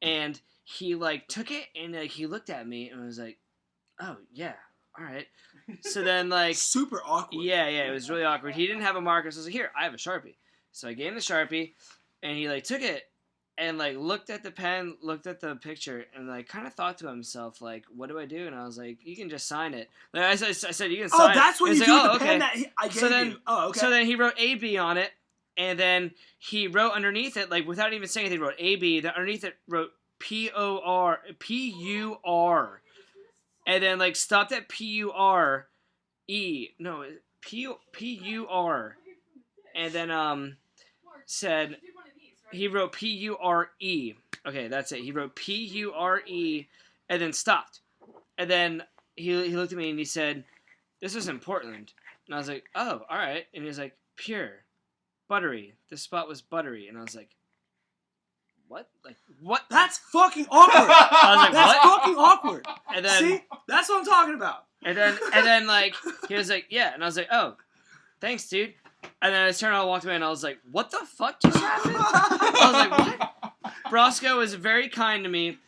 And he like took it, and like he looked at me, and was like, "Oh yeah, all right." So then like. Super awkward. Yeah, it was really awkward. He didn't have a marker, so I was like, "Here, I have a Sharpie." So I gave him the Sharpie, and he like took it and like looked at the pen, looked at the picture, and like kind of thought to himself, like, "What do I do?" And I was like, "You can just sign it." Like I said, "You can sign Oh, it." that's what And you he's do like, with the pen that I gave So then- you. Oh, okay. So then he wrote AB on it, and then he wrote underneath it, like without even saying anything, he wrote AB. Then underneath it wrote PUR, and then like stopped at PURE. No, PUR, and then said he wrote PURE. Okay, that's it. He wrote PURE, and then stopped, and then he looked at me and he said, "This was in Portland," and I was like, "Oh, all right," and he was like, "Pure, buttery. This spot was buttery," and I was like, "What? Like what?" That's fucking awkward. I was like, That's "What?" fucking awkward. And then See? That's what I'm talking about. And then like he was like, "Yeah," and I was like, "Oh, thanks, dude." And then I turned around and walked away, and I was like, "What the fuck just happened?" I was like, "What?" Brosco was very kind to me,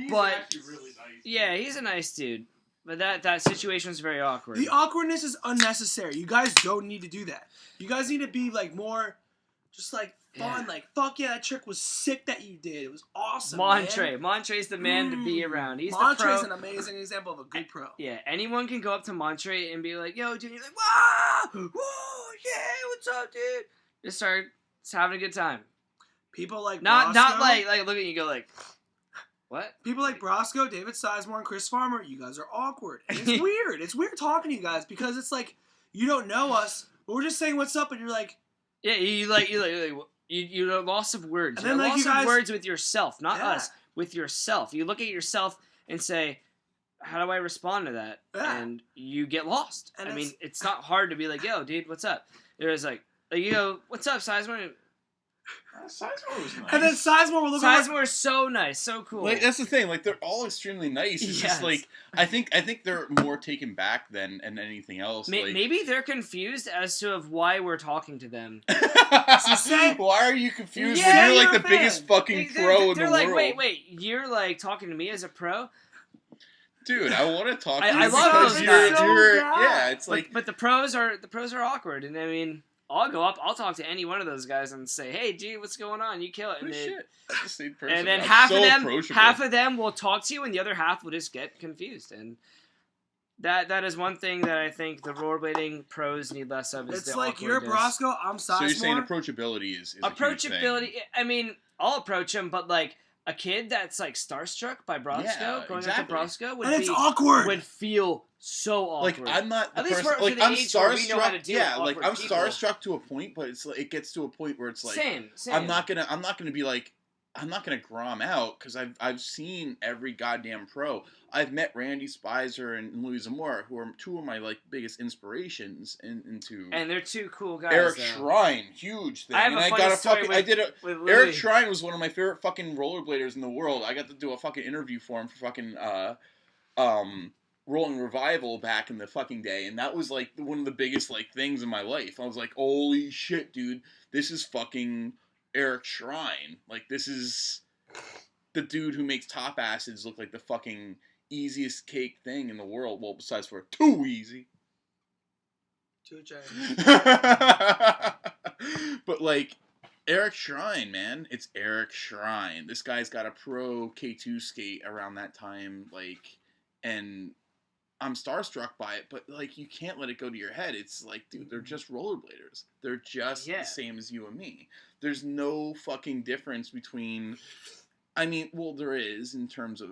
but actually really nice. yeah, he's a nice dude. But that situation was very awkward. The awkwardness is unnecessary. You guys don't need to do that. You guys need to be like more, just like fun. Yeah. Like fuck yeah, that trick was sick that you did. It was awesome. Montre's the man to be around. He's the Montre's pro. an amazing example of a good pro. Yeah, anyone can go up to Montre and be like, "Yo, dude," you're like, "Wow, whoa, yeah, what's up, dude?" Just start having a good time. People like Not Brosco, like look at you and go like, "What?" people like Brosco, David Sizemore, and Chris Farmer. You guys are awkward. And it's weird. It's weird talking to you guys because it's like you don't know us, but we're just saying what's up, and you're like, Yeah, you're a loss of words. And You're then, a like, loss you guys- of words with yourself, not Yeah. us. With yourself, you look at yourself and say, "How do I respond to that?" Yeah. And you get lost. And I mean, it's- it's not hard to be like, "Yo, dude, what's up?" There's like you go, "What's up, Sizemore?" Sizemore was nice. And then Sizemore will look over. Sizemore is so nice, so cool. Like that's the thing. Like they're all extremely nice. It's just like I think they're more taken back than anything else. Maybe they're confused as to of why we're talking to them. Why are you confused? Yeah, when you're like the biggest fucking pro in the world. They're like, wait, you're like talking to me as a pro? Dude, I want to talk to you I love because those you're guys. yeah. It's like, but the pros are awkward, and I mean. I'll go up. I'll talk to any one of those guys and say, "Hey, dude, what's going on? You kill it." And, shit. That's the same person. And then I'm half so of them will talk to you, and the other half will just get confused. And that is one thing that I think the rollerblading pros need less of. Is it's the like you're Brosco, I'm Sizemore. So you're saying approachability is approachability. A huge thing. I mean, I'll approach him, but like a kid that's like starstruck by Brosco, going up to Brosco would it's awkward. Would feel so awkward. Like I'm not at least person, for like the I'm age where we know how to starstruck. deal Yeah, with like I'm people. starstruck to a point, but it's like it gets to a point where it's like same. I'm not gonna be like I'm not gonna grom out because I've seen every goddamn pro. I've met Randy Spicer and Louis Zamora, who are two of my like biggest inspirations into. And they're two cool guys. Eric though. Shrine, huge thing. I have a funny story Eric Shrine was one of my favorite fucking rollerbladers in the world. I got to do a fucking interview for him for fucking Rolling Revival back in the fucking day, and that was like one of the biggest like things in my life. I was like, holy shit, dude, this is fucking Eric Shrine. Like this is the dude who makes top acids look like the fucking easiest cake thing in the world. Well, besides for too easy. Too But like Eric Shrine, man, it's Eric Shrine. This guy's got a pro K2 skate around that time, like, and I'm starstruck by it, but like you can't let it go to your head. It's like, dude, they're just rollerbladers. They're just the same as you and me. There's no fucking difference between. I mean, well, there is in terms of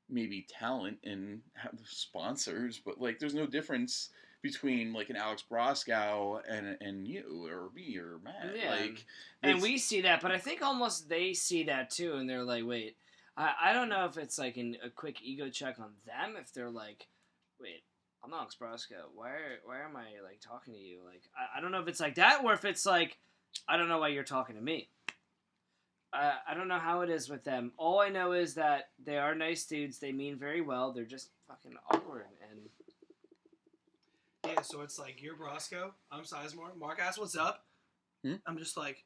maybe talent and sponsors, but like, there's no difference between like an Alex Broskow and you or me or Matt. Yeah. Like, and we see that, but I think almost they see that too, and they're like, wait. I don't know if it's like a quick ego check on them, if they're like, wait, I'm Alex Broskow. Why am I like talking to you? Like I don't know if it's like that, or if it's like I don't know why you're talking to me. I don't know how it is with them. All I know is that they are nice dudes. They mean very well. They're just fucking awkward and. Yeah, so it's like you're Brosco, I'm Sizemore. Mark asks what's up. I'm just like,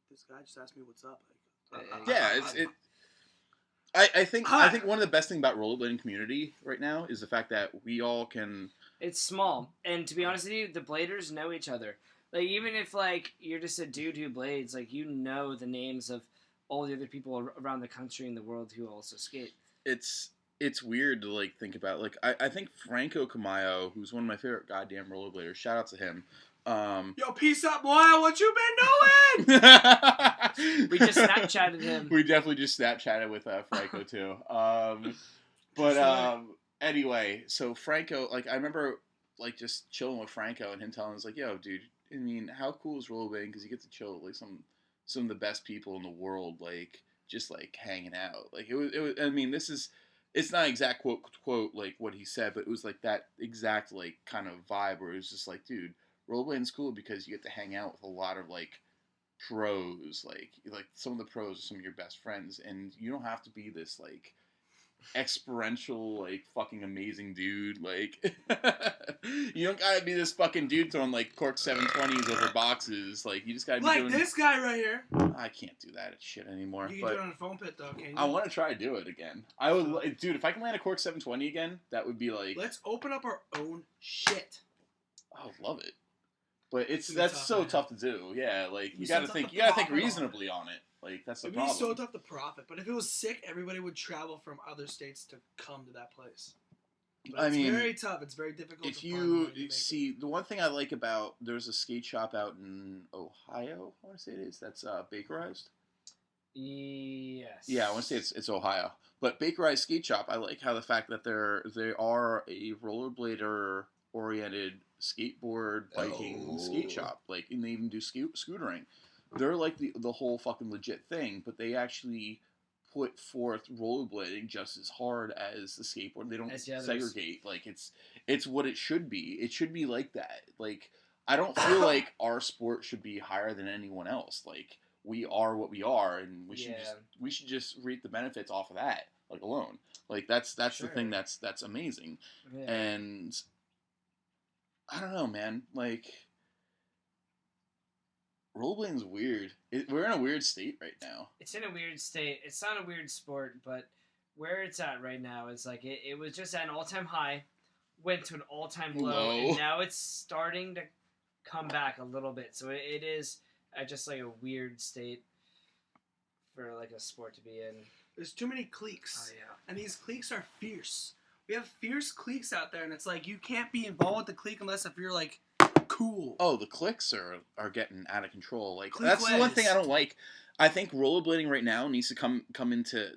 this guy just asked me what's up. Like, I think one of the best things about rollerblading community right now is the fact that we all can. It's small, and to be honest with you, the bladers know each other. Like even if like you're just a dude who blades, like you know the names of all the other people around the country and the world who also skate. It's weird to like think about. Like I think Franco Camayo, who's one of my favorite goddamn rollerbladers. Shout out to him. Yo, peace up, boy. What you been doing? We just Snapchatted him. We definitely just Snapchatted with Franco too. Anyway, so Franco, like I remember, like just chilling with Franco and him telling us like, "Yo, dude, I mean, how cool is rollerblading? Because you get to chill with like some of the best people in the world, like just like hanging out. Like it was. I mean, it's not exact quote like what he said, but it was like that exact like kind of vibe where it was just like, dude, rollerblading's cool because you get to hang out with a lot of like pros, like some of the pros are some of your best friends, and you don't have to be this like experiential like fucking amazing dude. Like you don't gotta be this fucking dude throwing like cork 720s over boxes. Like you just gotta be like doing this guy right here. I can't do that shit anymore. You can but do it on a foam pit though, can you? I want to try to do it again. I would, dude. If I can land a cork 720 again, that would be like. Let's open up our own shit. I would love it, but that's tough, so man. tough to do. Yeah, like you so gotta tough think. to You gotta think profit on reasonably on it. Like that's the It'd be problem. so tough to profit, but if it was sick, everybody would travel from other states to come to that place. But it's very tough. It's very difficult. If to find the money to you make see, it. the one thing I like about there's a skate shop out in Ohio. I want to say it is. That's Bakerized. Yes. Yeah, I want to say it's Ohio. But Bakerized Skate Shop, I like how the fact that they are a rollerblader oriented skateboard biking skate shop. Like, and they even do scootering. They're like the whole fucking legit thing, but they actually put forth rollerblading just as hard as the skateboard. They don't segregate. Like it's what it should be. It should be like that. Like I don't feel like our sport should be higher than anyone else. Like, we are what we are, and we should just reap the benefits off of that, like, alone. Like, that's the thing that's amazing. Yeah. And I don't know, man. Like, rollerblading's weird. We're in a weird state right now. It's in a weird state. It's not a weird sport, but where it's at right now is like it was just at an all-time high, went to an all-time low, and now it's starting to come back a little bit. So it is at just like a weird state for like a sport to be in. There's too many cliques. Oh yeah. And these cliques are fierce. We have fierce cliques out there, and it's like you can't be involved with the clique unless if you're like cool. Oh, the cliques are getting out of control. Like, Clique that's the one ways. thing I don't like. I think rollerblading right now needs to come into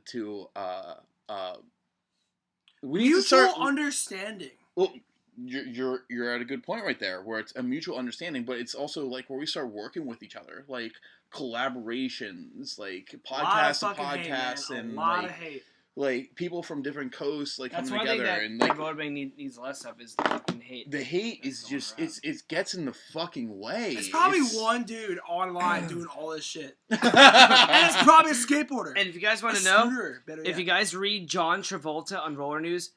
we need to Mutual start understanding. Well, you're at a good point right there, where it's a mutual understanding, but it's also like where we start working with each other, like collaborations, like podcasts and a lot like, of hate. Like people from different coasts like That's coming one together, thing and that like rollerblading needs less of is the fucking hate. the hate is just it gets in the fucking way. It's probably one dude online doing all this shit, and it's probably a skateboarder. And if you guys want to know, scooter, better if yet. you guys read John Travolta on Roller News,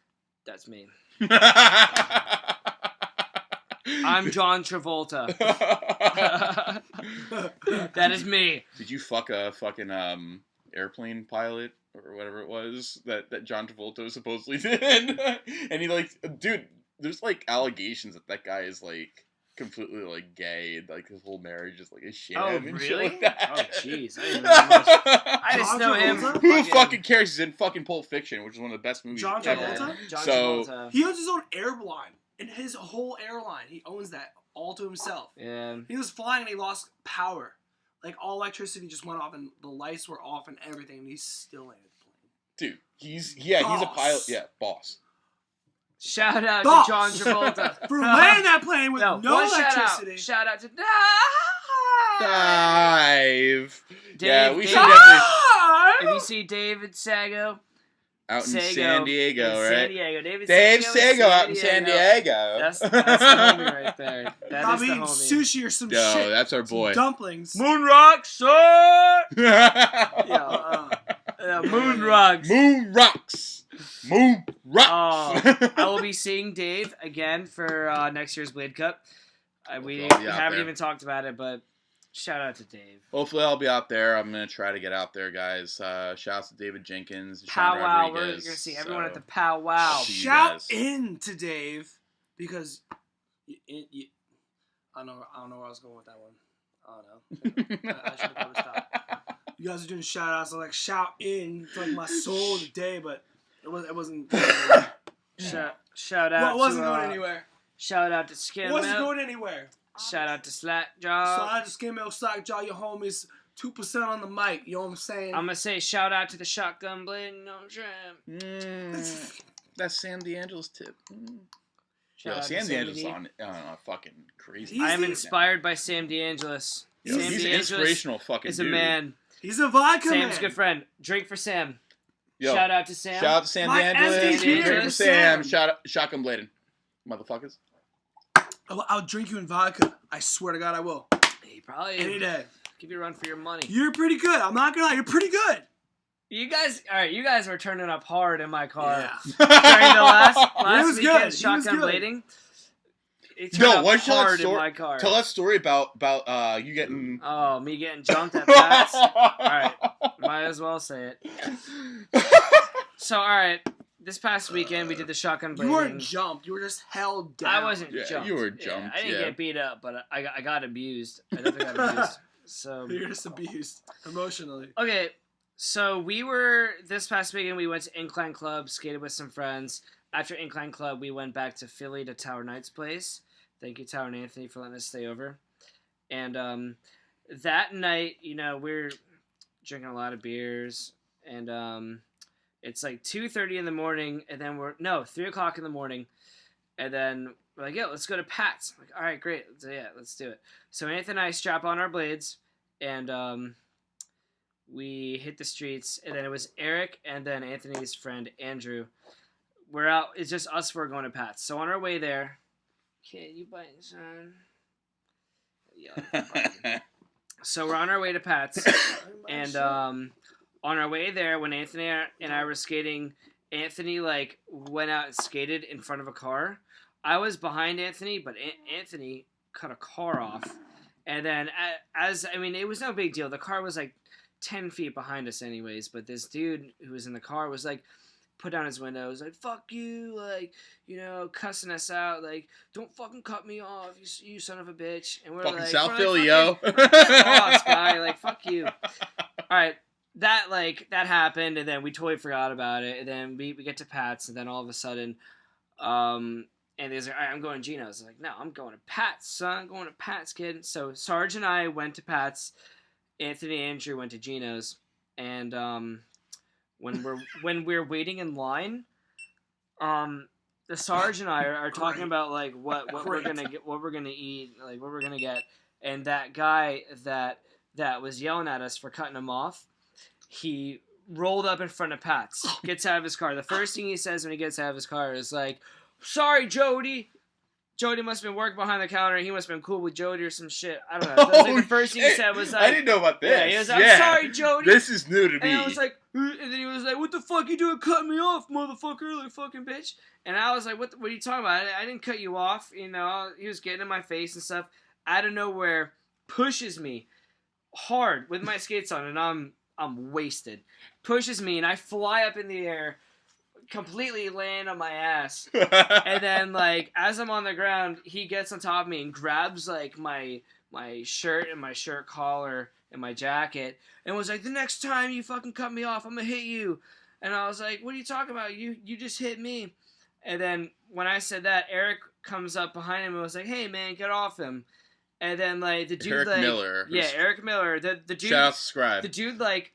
that's me. I'm John Travolta. That is me. Did you fuck a fucking airplane pilot or whatever it was that John Travolta supposedly did? And he like, dude, there's like allegations that guy is like completely like gay, and like his whole marriage is like a sham and shit like that. Oh jeez, I didn't know that much. I just John know him. Travolta? Who fucking cares? He's in fucking Pulp Fiction, which is one of the best movies John ever. Travolta? John So- Travolta. He owns his own airline, and his whole airline, he owns that all to himself. Yeah. He was flying and he lost power. Like, all electricity just went off and the lights were off and everything, and he still landed the plane. Dude, he's a pilot. Yeah, boss. Shout out Boss. to John Travolta For landing that plane with no one electricity. Shout out to Dive. Dave, Yeah, we Dave- should definitely If you see David Sago, out in Sago San Diego, in right? San Diego. Dave in Sago out in San Diego. That's the homie right there. That is Probably the eating homie. sushi or some No, shit. that's our Some boy. dumplings. Moon rocks, sir. Yeah, Moon rocks. Moon rocks. Moon rocks. I will be seeing Dave again for next year's Blade Cup. We Hopefully I'll be out haven't there. even talked about it, but shout out to Dave. Hopefully I'll be out there. I'm gonna try to get out there, guys. Shout out to David Jenkins, Sean Powwow. We're Rodriguez. gonna see everyone So- at the powwow. See you Shout guys. in to Dave because I don't know where I was going with that one. I don't know. I should have probably stopped. You guys are doing shout outs. I'm like, shout in to like my soul today, but it wasn't. Shout out. Well, it wasn't to, going anywhere. Shout out to It Skim wasn't Milk. going anywhere. Shout out to So Slackjaw. I just Skim Milk Sock Jaw, your homies, 2% on the mic. You know what I'm saying? I'm gonna say shout out to the Shotgun Blade. You know what I'm saying? That's Sam DeAngelo's tip. Shout Yo, out Sam to Sammy DeAngelo's D. on fucking crazy. He's I am the- inspired by Sam DeAngelis. Yo, Sam he's an DeAngelis inspirational fucking is a dude. man. He's a vodka Sam's man. good friend. Drink for Sam. Yo, Shout out to Sam. Shout out to Sam My DeAngelis. SDG Drink for is Sam. Sam. Shotgun blading. Motherfuckers. I'll drink you in vodka. I swear to God, I will. He probably Any day. give you a run for your money. You're pretty good. I'm not gonna lie. You're pretty good. You guys, all right. You guys were turning up hard in my car Yeah. during the last was weekend good. He was shotgun good. blading. It turned Yo, up why don't you tell that hard in story? my car. Tell that story about you getting. Oh, me getting jumped at Pat's. All right, might as well say it. So, all right, this past weekend we did the shotgun blading. You weren't jumped. You were just held down. I wasn't Yeah, jumped. you were Yeah, jumped, I didn't yeah. get beat up, but I got abused. I definitely got abused. So You're just abused emotionally. okay, so this past weekend we went to Incline Club, skated with some friends. After Incline Club, we went back to Philly to Tower Knight's place. Thank you, Tower and Anthony, for letting us stay over. And that night, we're drinking a lot of beers, and it's like 2:30 in the morning, and then 3 o'clock in the morning, and then we're like, yo, let's go to Pat's. I'm like, all right, great, let's do it. So Anthony and I strap on our blades, and we hit the streets, and then it was Eric and then Anthony's friend Andrew. We're out. It's just us four going to Pat's. So on our way there, okay, you biting, son? Yeah. So we're on our way to Pat's, and on our way there, when Anthony and I were skating, Anthony like went out and skated in front of a car. I was behind Anthony, but Anthony cut a car off, and then it was no big deal. The car was like 10 feet behind us, anyways. But this dude who was in the car was like, put down his window, was like, "Fuck you," like, cussing us out, like, "Don't fucking cut me off, you son of a bitch." And we're fucking like, South Philly, yo. Lost, guy, like, fuck you. All right, that happened, and then we totally forgot about it. And then we get to Pat's, and then all of a sudden, and he's like, "All right, I'm going to Gino's." I was like, "No, I'm going to Pat's, son. I'm going to Pat's, kid." So Sarge and I went to Pat's. Anthony and Andrew went to Gino's, and when we're waiting in line, the Sarge and I are talking about like what we're gonna get, what we're gonna eat, like what we're gonna get, and that guy that was yelling at us for cutting him off, he rolled up in front of Pat's, gets out of his car. The first thing he says when he gets out of his car is like, "Sorry, Jody." Jody must have been working behind the counter. He must have been cool with Jody or some shit. I don't know. So like the first thing he said was like, I didn't know about this. Yeah, he was like, "I'm sorry, Jody." This is new to me. And I was like, and then he was like, "What the fuck you doing cutting me off, motherfucker, like fucking bitch?" And I was like, what are you talking about? I didn't cut you off. He was getting in my face and stuff. Out of nowhere, pushes me hard with my skates on, and I'm wasted. Pushes me, and I fly up in the air, completely land on my ass. And then, like, as I'm on the ground, he gets on top of me and grabs, like, my shirt and my shirt collar and my jacket and was like, "The next time you fucking cut me off, I'm gonna hit you." And I was like, "What are you talking about? You just hit me." And then when I said that, Eric comes up behind him and was like, "Hey, man, get off him." And then, like, the dude, Eric like... Miller. Yeah, Eric Miller. The dude... Shout out, subscribe. The dude, like...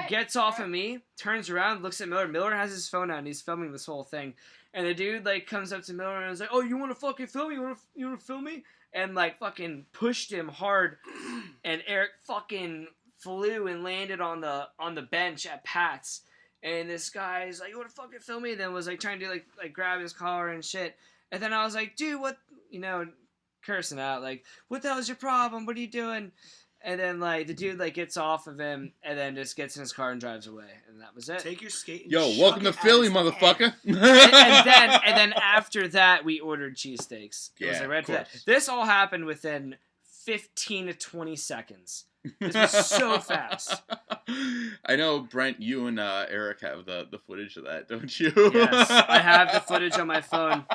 gets off of me, turns around, looks at Miller. Miller has his phone out and he's filming this whole thing. And the dude like comes up to Miller and is like, "Oh, you want to fucking film me? You want to film me?" And like fucking pushed him hard. And Eric fucking flew and landed on the bench at Pat's. And this guy's like, "You want to fucking film me?" And then was like trying to like grab his collar and shit. And then I was like, "Dude, what?" Cursing out like, "What the hell's your problem? What are you doing?" And then, like, the dude, like, gets off of him and then just gets in his car and drives away. And that was it. Take your skate and Yo, welcome to Philly, motherfucker. and then after that, we ordered cheesesteaks. It was like right after that. This all happened within 15 to 20 seconds. This was so fast. I know, Brent, you and Eric have the footage of that, don't you? Yes, I have the footage on my phone.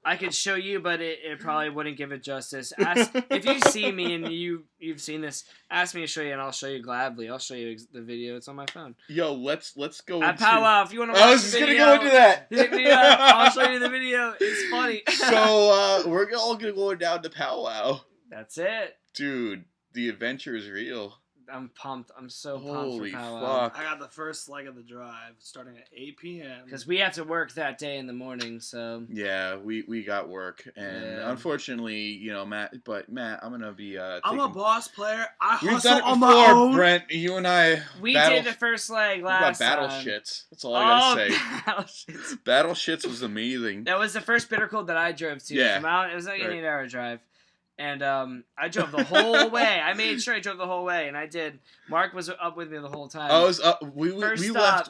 I could show you, but it probably wouldn't give it justice. If you see me and you've seen this, ask me to show you, and I'll show you gladly. I'll show you the video. It's on my phone. Yo, let's go. At powwow, if you want to watch I was just video, gonna go into that. Hit me up. I'll show you the video. It's funny. So we're all gonna go down to powwow. That's it, dude. The adventure is real. I'm pumped. I'm so pumped Holy for powwow. fuck. I got the first leg of the drive starting at 8 p.m. Because we have to work that day in the morning, so... Yeah, we got work. And unfortunately, Matt, I'm going to be... I'm a boss player. I We've hustle done it on before, my own. Brent. You and I... We did the first leg last time. Battle shits. That's all I got to say. Battle shits. Battle shits was amazing. That was the first bitter cold that I drove to. Yeah. From out, it was like an 8-hour drive. And I drove the whole way. I made sure I drove the whole way, and I did. Mark was up with me the whole time. I was up. We left.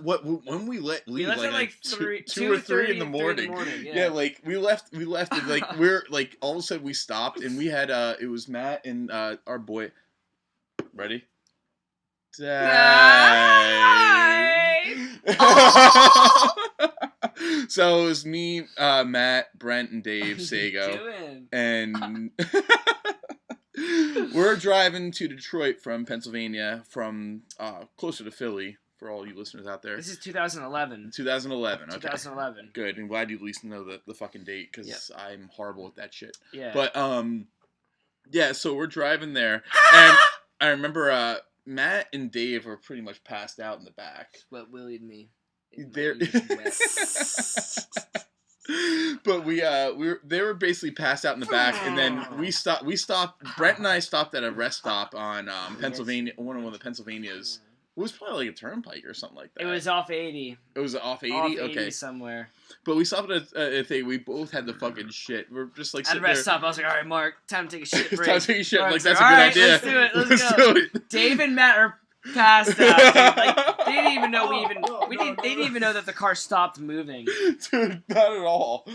When we left at like 2 or 3 in the morning. Yeah, like we left, and like we're like all of a sudden we stopped, and we had it was Matt and our boy. Ready? So it was me, Matt, Brent, and Dave Sago, and we're driving to Detroit from Pennsylvania, from closer to Philly. For all you listeners out there, this is 2011. 2011. Okay. 2011. Good. I'm glad you at least know the fucking date because I'm horrible with that shit. Yeah. But yeah. So we're driving there, and I remember Matt and Dave were pretty much passed out in the back. What willied me. But they were basically passed out in the back, and then we stopped. Brent and I stopped at a rest stop on Pennsylvania, one of the Pennsylvanias, It was probably like a turnpike or something like that. It was off 80. It was off 80? Off 80 okay. somewhere. But we stopped at a thing. We both had the fucking shit. We're just like At a sitting rest there. stop, I was like, all right, Mark, time to take a shit break. Time to take a shit. Mark's Like, that's like, a good all right, idea. let's do it. Let's do go. it. Dave and Matt are passed out. Dude. Like, they didn't even know they didn't even know that the car stopped moving. Dude, not at all.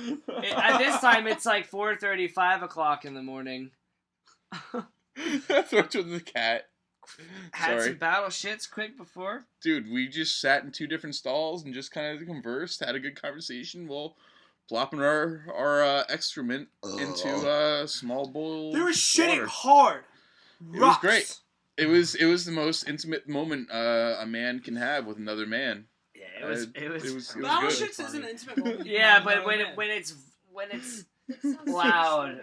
At this time, it's like 4:30, 5 o'clock in the morning. That's what with the cat. Had Sorry. some battle shits quick before. Dude, we just sat in 2 different stalls and just kind of conversed, had a good conversation while plopping our excrement into a small bowl. They were shitting water. hard. It was great. It was the most intimate moment a man can have with another man. Yeah, it was Battle good. shits is an intimate moment. Yeah, but when it's loud,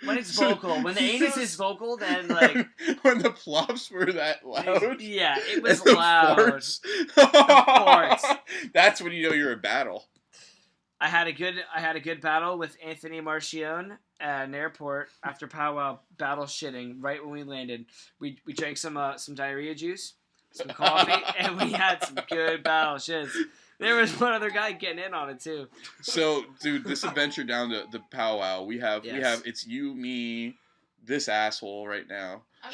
when it's vocal, when the anus is vocal, then like when the plops were that loud. Yeah, it was and the loud. farts. farts. That's when you know you're in battle. I had a good battle with Anthony Marchione at an airport after powwow battle shitting right when we landed. We drank some diarrhea juice, some coffee, and we had some good battle shits. There was one other guy getting in on it too. So, dude, this adventure down to the powwow, we have it's you, me, this asshole right now. And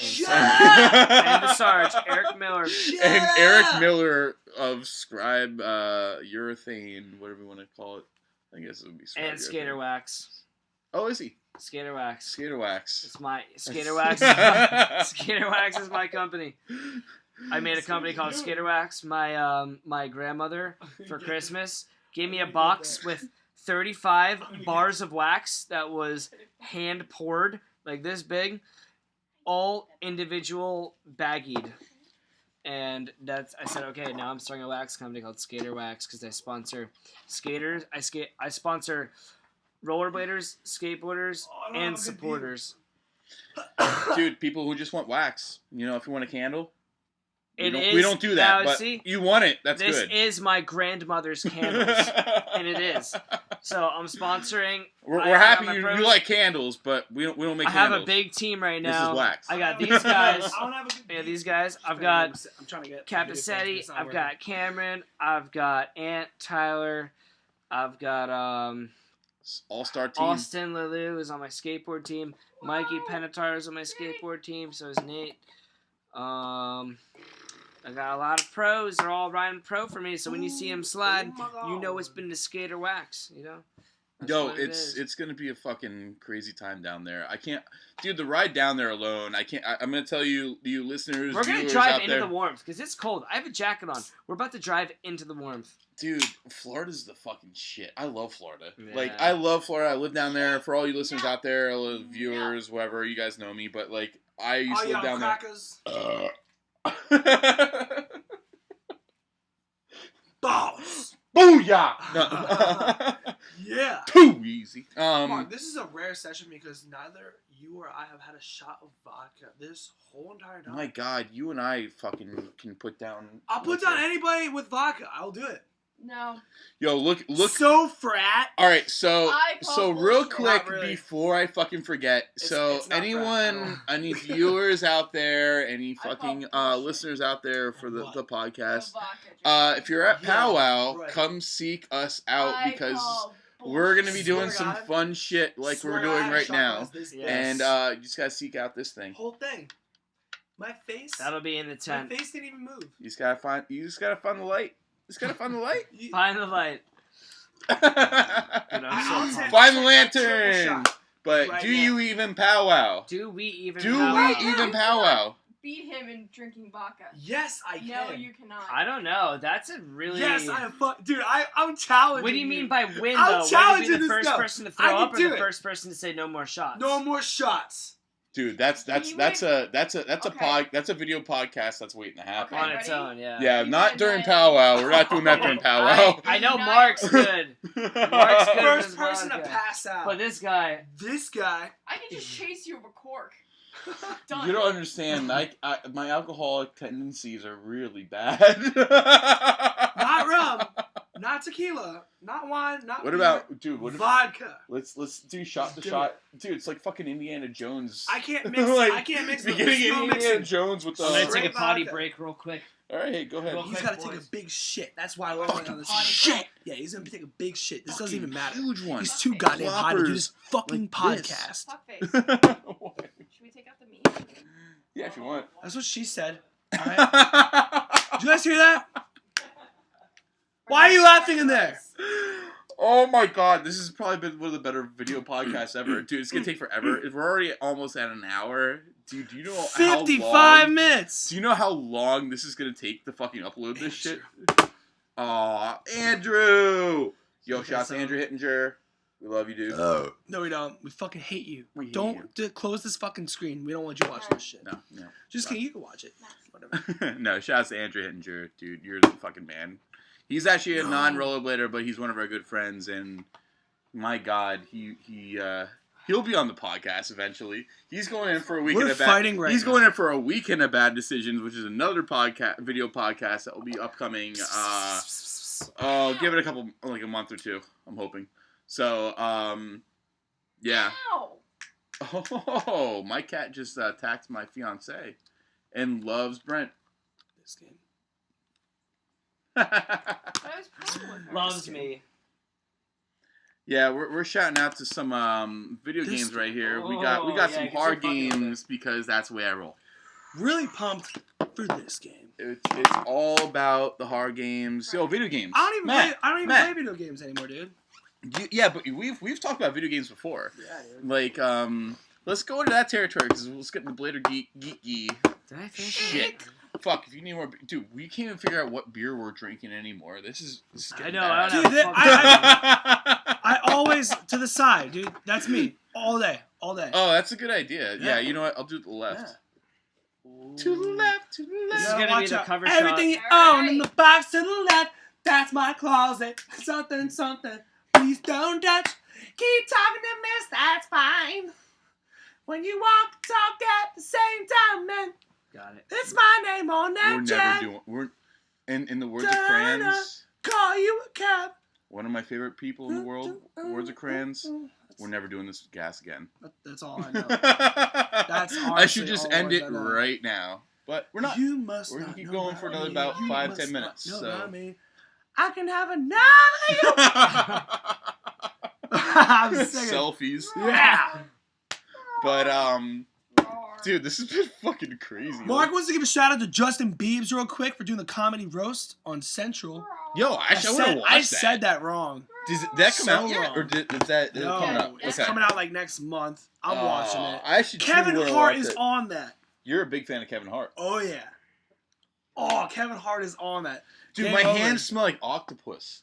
the Sarge, Eric Miller. And Eric Miller of Scribe Urethane, whatever you want to call it. I guess it would be Scribe And Skater Urethane. Wax. Oh, is he? Skater Wax. Skater Wax. It's my Skater Wax. Skater Wax is my company. I made a company called Skater Wax. My grandmother for Christmas gave me a box with 35 bars of wax that was hand poured, like this big, all individual baggied. And I said, okay, now I'm starting a wax company called Skater Wax because I sponsor skaters. I sponsor rollerbladers, skateboarders, and supporters. Dude, people who just want wax. You know, if you want a candle. We don't do Now, that, but see, you want it. That's this good. This is my grandmother's candles, and it is. So I'm sponsoring. We're happy you like candles, but we don't make I candles. have a big team right now. This is wax. I got these guys. I don't have a good Yeah, these guys. I've got I'm trying to get Capicetti. I've got Cameron. I've got Ant Tyler. I've got All-star team. Austin Lelou is on my skateboard team. Mikey Penatar is on my skateboard team. So is Nate. I got a lot of pros. They're all riding pro for me. So when you see them slide, you know it's been the Skater Wax. You know. That's Yo, what it is. it's gonna be a fucking crazy time down there. I can't, dude. The ride down there alone, I can't. I'm gonna tell you listeners. We're gonna viewers drive out into there, the warmth because it's cold. I have a jacket on. We're about to drive into the warmth. dude. Florida's the fucking shit. I love Florida. Yeah. Like I love Florida. I live down there. For all you listeners out there, all the viewers, whoever, you guys know me. But like I used to live down crackers. there. Balls. Booyah! No. Yeah. Too easy. Mark, this is a rare session because neither you or I have had a shot of vodka this whole entire time. My God, you and I fucking can put down. I'll put down anybody with vodka. I'll do it. No. Yo, look. So frat. All right, so I call real bullshit. quick Not really. before I fucking forget. It's not Anyone, frat. any viewers out there, any I call fucking bullshit. listeners out there for the What? podcast, No vodka, if you're at Yeah, Powwow, right. come seek us out I because call we're gonna be Swear doing to some God. fun shit like Swear we're to doing God, right shot now, glass this Yes. and you just gotta seek out this thing. whole thing. My face. That'll be in the My tent. face didn't even move. You just gotta find the light. Just gotta find the light. Find the light. Find I'll so take- the I'll take a lantern. triple shot. But Right do now. you even powwow? Do we even? Do have we a- even powwow? Beat him in drinking vodka. Yes, I can. No, you cannot. I don't know. That's a really. Yes, I am. Dude, I'm challenging. What do you mean by win I'm though? Would you be challenging the this first guy. person to I throw can up, or do the it. first person to say no more shots? No more shots. Dude, that's You a Okay. that's a video podcast that's waiting to happen. On Okay. its ready? own, yeah. Yeah, You not can during not- powwow. We're not doing that during powwow. I know Not- Mark's good, Mark's good. First with person to vodka. pass out. but this guy, This guy. I can just chase you with a cork. Done. You don't understand. My alcoholic tendencies are really bad. Not rum. Not tequila. Not wine. Not What beer, about, dude? What if, vodka? let's do shot to Do shot, dude. It's like fucking Indiana Jones. I can't mix. Like, I can't mix. Beginning There's no Indiana mixing. Jones with the. I'm gonna take a Straight potty vodka. break real quick. All right, hey, go ahead. Well, He's quick, got to take boys. a big shit. That's why we're going on this Shit! Yeah, he's going to take a big shit. This doesn't even matter. Huge one. He's too goddamn high to do this fucking like this. podcast. Fuckface. What? Should we take out the meat? Yeah, if you want. That's what she said. All right. Did you guys hear that? Why are you laughing in there? Oh my god, this has probably been one of the better video podcasts ever. Dude, it's gonna take forever. If we're already almost at an hour, dude, do you know how 55 long, minutes. do you know how long this is gonna take to fucking upload this shit? Aw, Andrew! Yo, shouts to Andrew Hittinger. We love you, dude. No, we don't. We fucking hate you. We hate Don't close this fucking screen. We don't want you watching this shit. No. Just kidding. You can watch it. Whatever. No, shouts to Andrew Hittinger, dude. You're the fucking man. He's actually a non-rollerblader, but he's one of our good friends, and my God, he'll be on the podcast eventually. He's going in for a weekend We're of bad. fighting right He's now. going in for a weekend of bad decisions, which is another video podcast that will be upcoming. Give it a month or two. I'm hoping. So, yeah. Ow! Oh, my cat just attacked my fiance, and loves Brent. This game. But I was playing with her. Loves me. Yeah, we're shouting out to some video This- games right here. We Oh, got yeah, some 'cause hard you're fucking with games because that's the way I roll. Really pumped for this game. It's all about the hard games. Yo, video games. I don't even Matt. play video games anymore, dude. Yeah, but we've talked about video games before. Yeah, dude. Like let's go into that territory because let's get the Blader geeky. Did I finish Shit. Fuck, if you need more, dude, we can't even figure out what beer we're drinking anymore. This is I getting know. bad. I don't Dude, have I always to the side, dude. That's me. All day. Oh, that's a good idea. Yeah, you know what? I'll do it to the left. To the left, to the This left. is gonna be watch the out. cover Everything shot. you own in the box to the left. That's my closet. Something, something. Please don't touch. Keep talking to miss. That's fine. When you walk, talk at the same time, man. Got it. It's my name on that We're jet. never doing. We're in the words of Crayons. Call you a cab. One of my favorite people in the world. Words of Crayons. We're never doing this gas again. That's all I know. That's I honestly should just all end words it I know. right now. But we're not. You must We're gonna not keep know going for another me. about You 5-10 must minutes, not know so. about me. I can have another you. I'm singing. Selfies. Yeah. But Roar. dude, this has been fucking crazy. Mark wants to give a shout out to Justin Biebs real quick for doing the comedy roast on Central. Roar. Yo, actually, I want to watch that. said that wrong. Does that come So out yet, wrong. or is that No, coming out? it's Okay. coming out like next month. I'm watching it. I should. Kevin truly Hart watch is it. on that. You're a big fan of Kevin Hart, Oh yeah. Oh, Kevin Hart is on that. dude. Game My over. hands smell like octopus.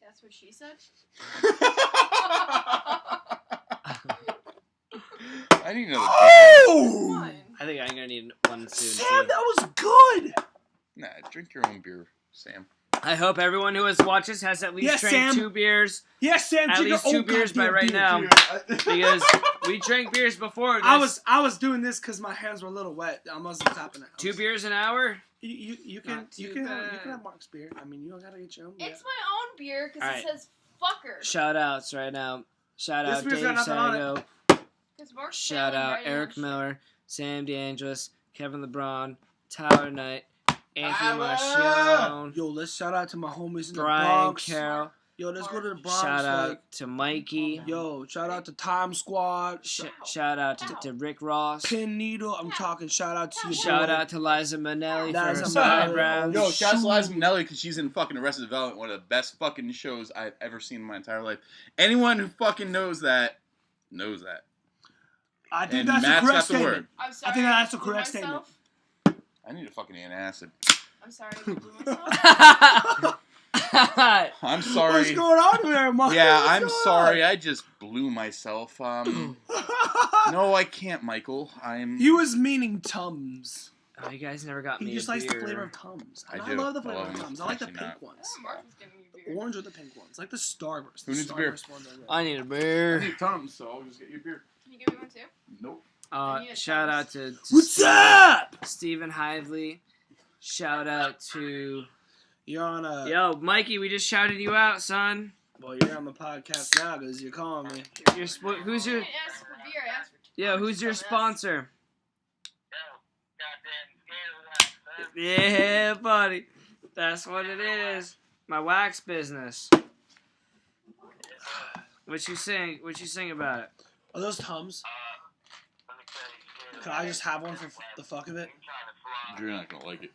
That's what she said. I need another. Oh! One. I think I'm gonna need one soon. Sam, too. that was good. Nah, drink your own beer, Sam. I hope everyone who has watched this has at least Yes, drank Sam. 2 beers Yes, Sam. At drink least your- 2 beers by goddamn right beer, now. dude. because we drank beers before this. I was doing this because my hands were a little wet. I wasn't tapping it. 2 beers an hour. You can Not you too can have, bad. Mark's beer. I mean, you don't gotta get your own beer. It's my own beer because Alright. it says fucker. Shout outs right now. Shout This out beer's Dave got nothing on Sago. Because Mark's Shout failing out writing Eric on shit. Miller, Sam DeAngelis, Kevin LeBron, Tyler Knight, Anthony Tyler! Marcion, Yo, let's shout out to my homies in the Brian Bronx. Carroll. Yo, let's go to the Bronx. Shout out like, to Mikey. yo, shout out to Time Squad. Shout out to Rick Ross. Pin Needle. I'm talking. Shout out to you. Shout out to Liza Minnelli for her Liza side Minnelli. rounds. Yo, shout out to Shoot. Liza Minnelli because she's in fucking Arrested Development, one of the best fucking shows I've ever seen in my entire life. Anyone who fucking knows that knows that. I think And that's Matt's the correct got the statement. word. I'm sorry. think that's the blew correct myself. I need a fucking antacid. I'm sorry. I blew myself. I'm What's sorry. going on there, Mark? Yeah, What's I'm going sorry. I just blew myself. No, I can't, Michael. I'm. He was meaning Tums. Oh, you guys never got He me just a likes the beer. flavor of Tums. I And do. love the I flavor love of them. Tums. I like the Actually pink not. ones. Oh, Mark was giving me beer. Orange or the pink ones. Like the Starburst. Who needs a beer? Starburst ones are good. I need a beer. I need Tums, so I'll just get you a beer. Can you give me one too? Nope. I need a Shout out Tums. to What's Steve- up? Stephen Hively. Shout out to You're on a. Yo, Mikey. We just shouted you out, son. Well, you're on the podcast now because you're calling me. Who's your I didn't ask for beer. I asked for Yo? Who's your Dumbass. sponsor? Yeah, buddy. That's what it is. My wax business. What you sing? What you sing about it? Are those Tums? Can I just have one for the fuck of it? You're not gonna like it.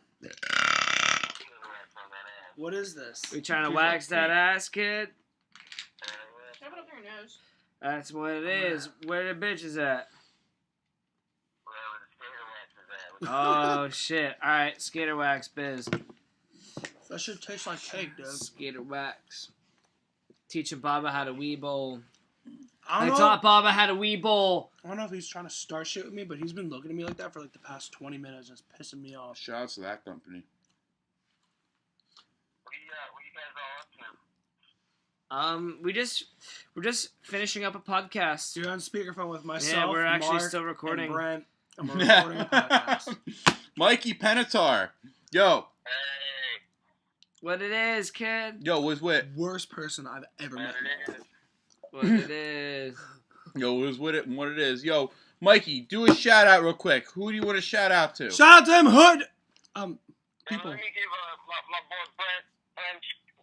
What is this? We trying to wax that ass, kid? Shove it up your nose. That's what it is. Where the bitches at? Oh shit! All right, skater wax biz. That should taste like cake, dude. Skater wax. Teaching Baba how to wee bowl. I I don't know. taught Baba how to wee bowl. I don't know if he's trying to start shit with me, but he's been looking at me like that for like the past 20 minutes, and it's pissing me off. Shout out to that company. We're just finishing up a podcast. You're on speakerphone with myself. Yeah, we're actually Mark, still recording. And Brent, and we're recording a podcast. Mikey Penatar. Yo. What it is, kid? Yo, what's with? Worst person I've ever met. What it is? Yo, what's with it and what it is? Yo, Mikey, do a shout out real quick. Who do you want to shout out to? Shout out to them hood people. Let me give my boy Brent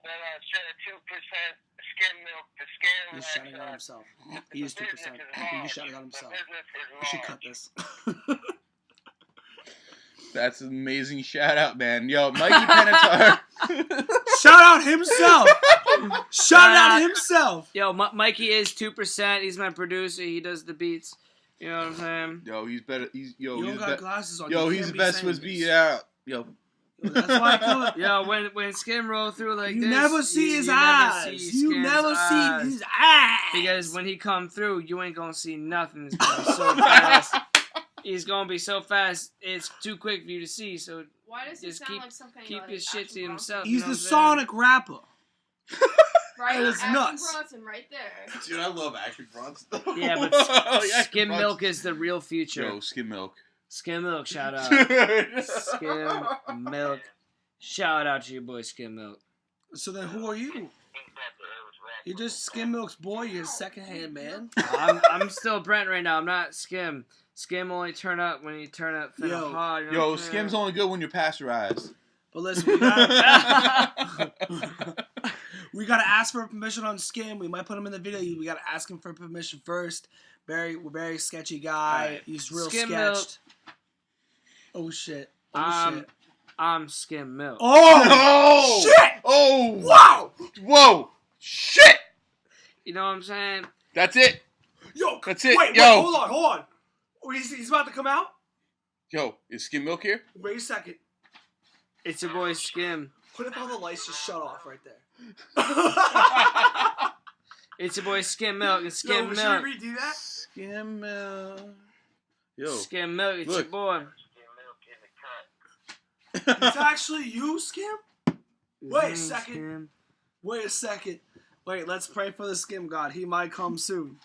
that share 2% skim milk. The skim. He's shouting out himself. He's 2%. He's shouting out himself. We should cut this. That's an amazing shout out, man. Yo, Mikey Penatar. Shout out himself. Shout out himself. Yo, Mikey is 2%. He's my producer. He does the beats. You know what I'm saying? Yo, he's better. He's You he's don't got glasses on. Yo, You he's can't the be best saying was this. beat out. Yo. That's why I call it. Yo, when Skim roll through like You this, never see his you eyes. Never see You Skim's never eyes. see his eyes. Because when he come through, you ain't gonna see nothing. It's gonna be so fast. He's gonna be so fast. It's too quick for you to see. So Why does he just sound like something keep like his shit Action to Bronson? himself. He's you know the what I'm saying? Sonic rapper. Right, It's Action nuts. Bronson right there. Dude, I love Action Bronson. Yeah, but Action Skim Bronson. milk is the real future. Yo, skim milk. Skim milk, shout out. Skim milk. Shout out to your boy Skim Milk. So then, who are you? You're just Skim Milk's boy. You're a secondhand man. I'm still Brent right now. I'm not Skim. Skim only turn up when you turn up finna Yo. hard. You know Yo, what I'm saying? skim's only good when you're pasteurized. But listen, we gotta ask for permission on Skim. We might put him in the video. We gotta ask him for permission first. Very sketchy guy. Right. He's real Skim sketched. Oh shit. Oh shit. I'm Skim Milk. Oh shit! Oh! Wow! Whoa! Shit! You know what I'm saying? That's it. Yo, That's it. Wait, Yo. hold on. Oh, he's about to come out. Yo, is skim milk here? Wait a second. It's your boy Skim. What if all the lights just shut off right there? It's your boy Skim Milk and Skim Yo, Milk. should we redo that? Skim milk. Yo. Skim Milk, it's Look. your boy. It's actually you, Skim? Wait a Mhm, second. Skim. Wait a second. Wait, let's pray for the Skim God. He might come soon.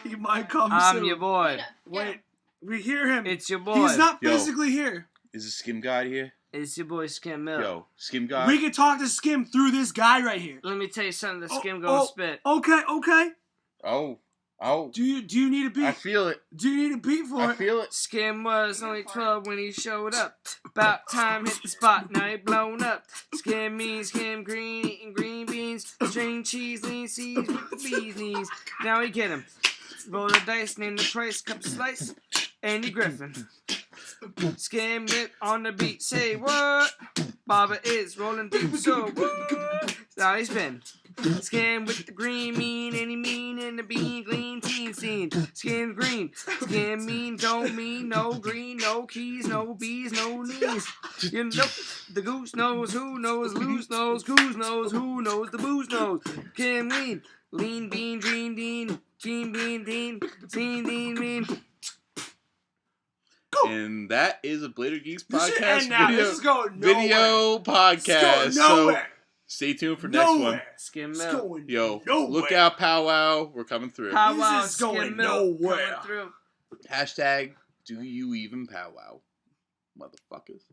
He might come I'm soon. your boy. Wait, we hear him. It's your boy. He's not Yo. physically here. Is the skim guy here? It's your boy Skim Milk. Yo, skim guy. We can talk to Skim through this guy right here. Let me tell you something that Oh, Skim gonna spit. Okay. Oh. Do you need a beat? I feel it. Do you need a beat for I it? feel it. Skim was only 12 when he showed up. About time hit the spot, now he blown up. Skim means Skim green, eating green beans. String cheese, lean seeds with the bee's knees. Now he get him. Roll the dice, name the price, cup slice. Andy Griffin. Skim it on the beat, say what? Baba is rolling deep, so what? Now he's been. Skim with the green mean, any mean in the bean, clean teen scene. Skim green, skim mean, don't mean, no green, no keys, no bees, no knees. You know, the goose knows, who knows, loose knows, goose knows, who knows, the booze knows. Skim lean bean, green dean, green bean, dean, mean. And that is a Blader Geeks This should podcast end now. video. This is going nowhere. Video podcast. It's going nowhere. So stay tuned for next one. Nowhere. Skim It's milk. going Yo, nowhere. look out, powwow. We're coming through. Powwow, This is skim going milk nowhere. coming through. Hashtag do you even powwow, motherfuckers.